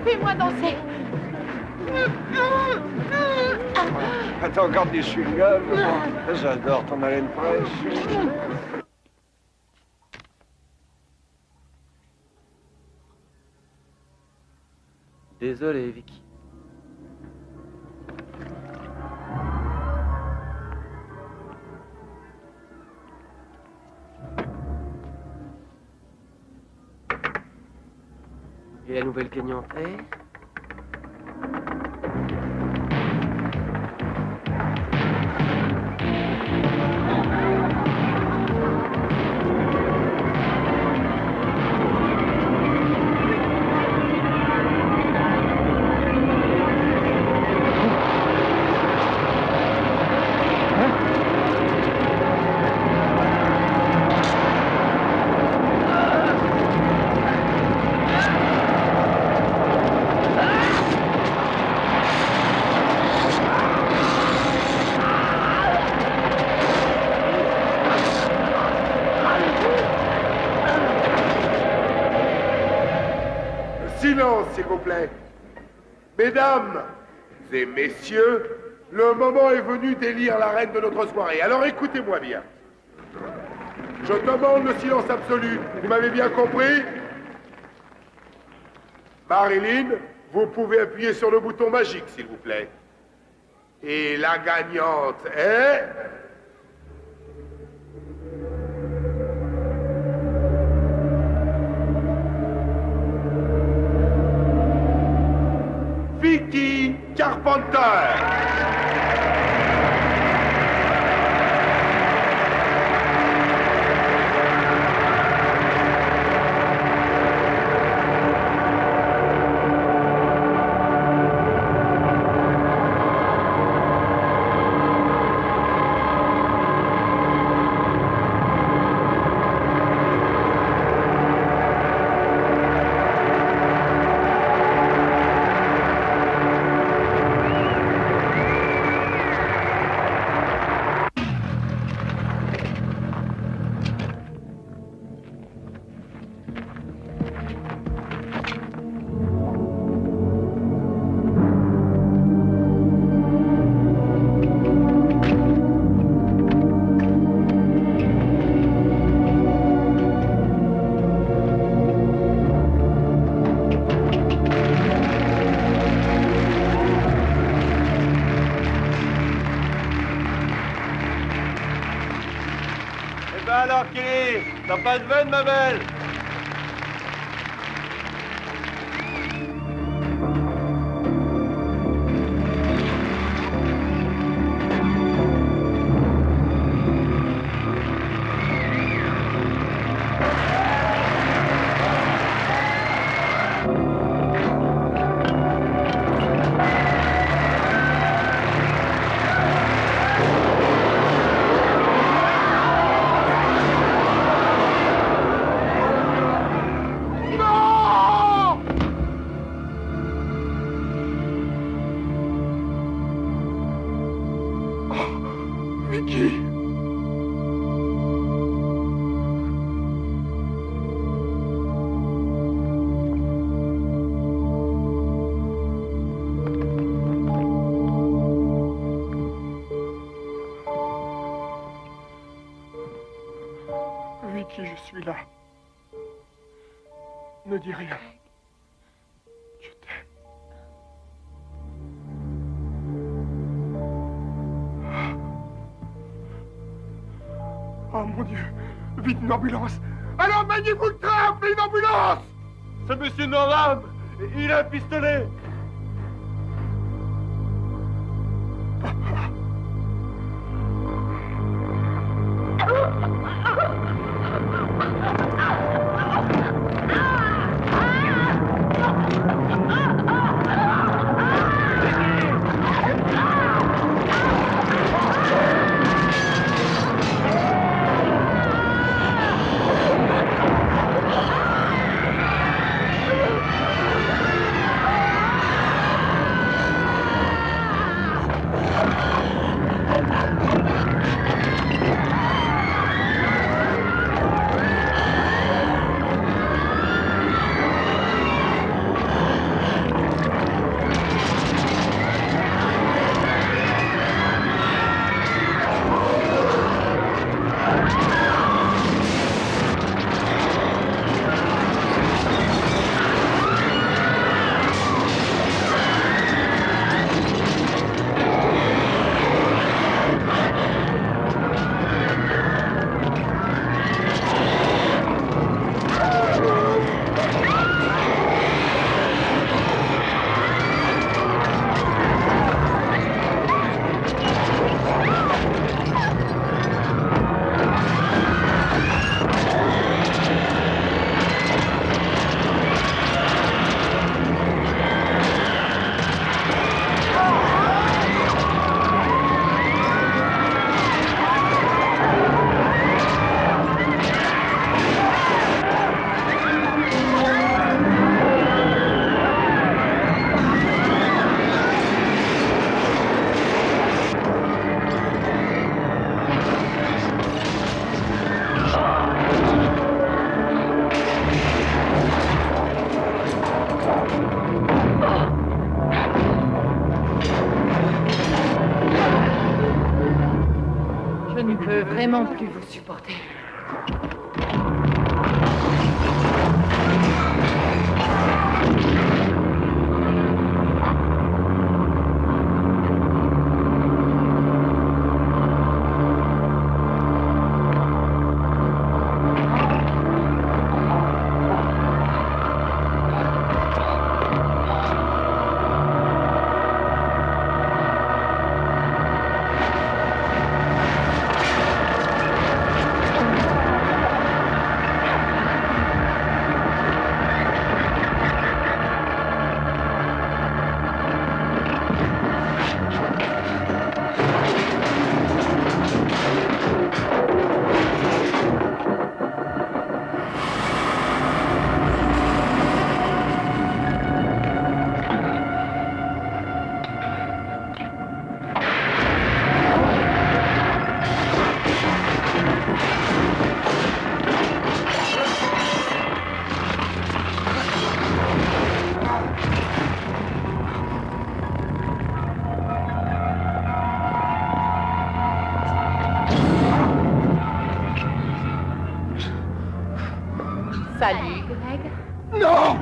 Fais-moi danser. T'as encore des chewing-gums? J'adore ton haleine fraîche. Désolé, Vicky. Et la nouvelle gagnante est... Silence, s'il vous plaît. Mesdames et messieurs, Le moment est venu d'élire la reine de notre soirée. Alors écoutez-moi bien. Je demande le silence absolu. Vous m'avez bien compris? Marilyn, vous pouvez appuyer sur le bouton magique, s'il vous plaît. Et la gagnante est... Vicky Carpenter. Alors, Kelly, t'as pas de veine, ma belle? Vicky, je suis là. Ne dis rien. Je t'aime. Oh mon Dieu! Vite une ambulance! Alors maniez-vous le train, appelez une ambulance! C'est monsieur Norlam! Il a un pistolet! Ah! Je ne peux vraiment plus vous supporter. Salut, Greg. Non!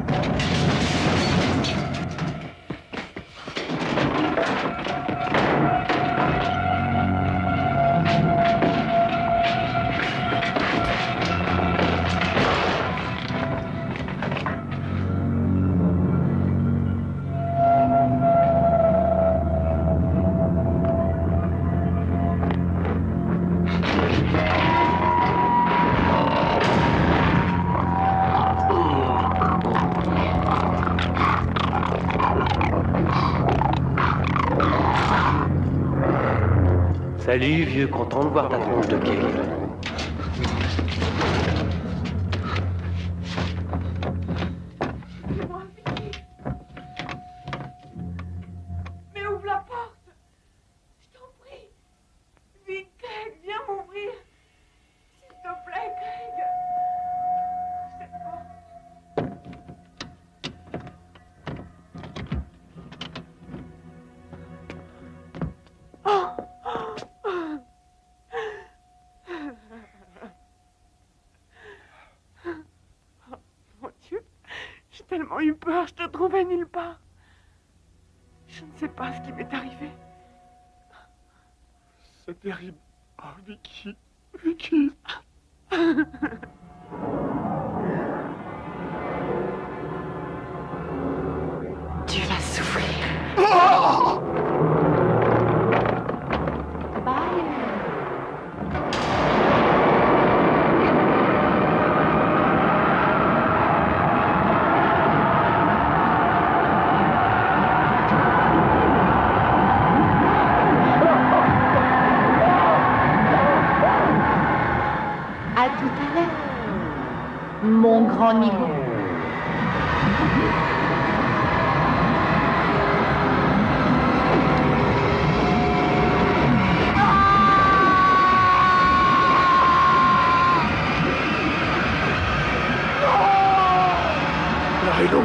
Salut, vieux, content de voir ta tronche de quai. Mais ouvre la porte. Je t'en prie. Vite, Greg, viens m'ouvrir. S'il te plaît, Greg. Cette porte. Mon Dieu, j'ai tellement eu peur, je te trouvais nulle part. Je ne sais pas ce qui m'est arrivé. C'est terrible. Oh, Vicky. Vicky. Tu vas souffrir. Oh! À tout à l'heure, mon grand niveau. Rilo.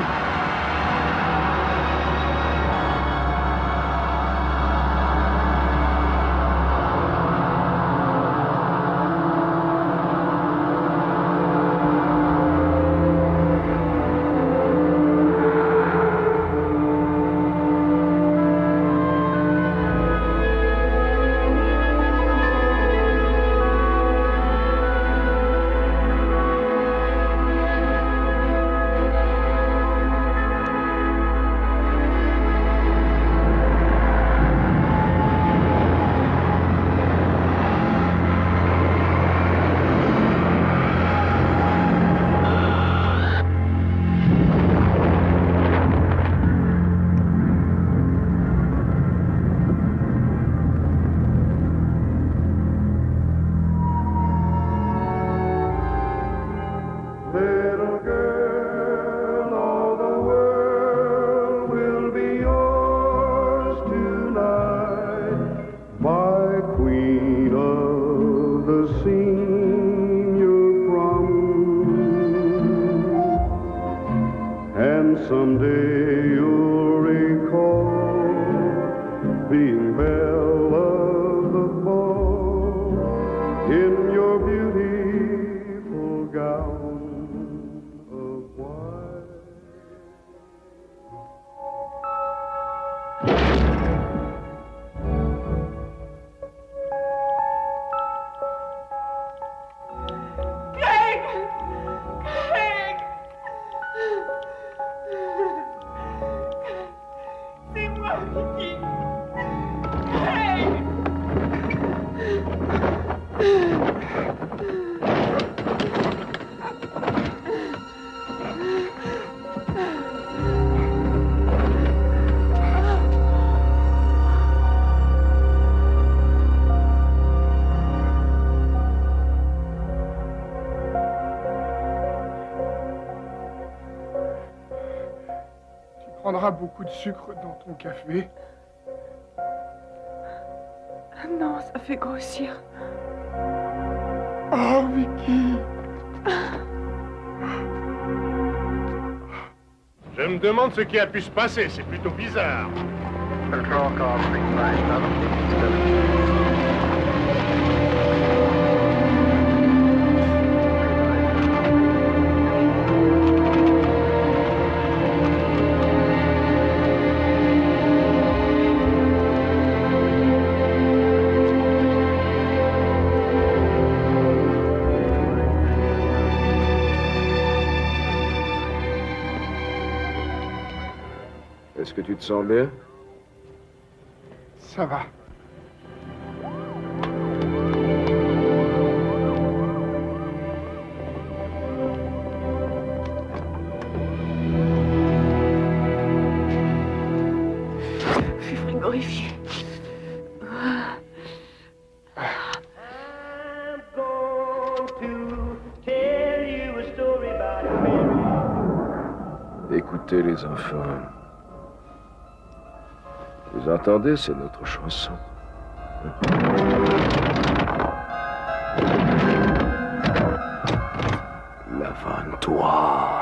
prendras beaucoup de sucre dans ton café. Non, ça fait grossir. Oh, Vicky! Je me demande ce qui a pu se passer, c'est plutôt bizarre. Est-ce que tu te sens bien? Ça va. Je suis frigorifiée. Écoutez les enfants. Vous entendez, c'est notre chanson. Lave-toi.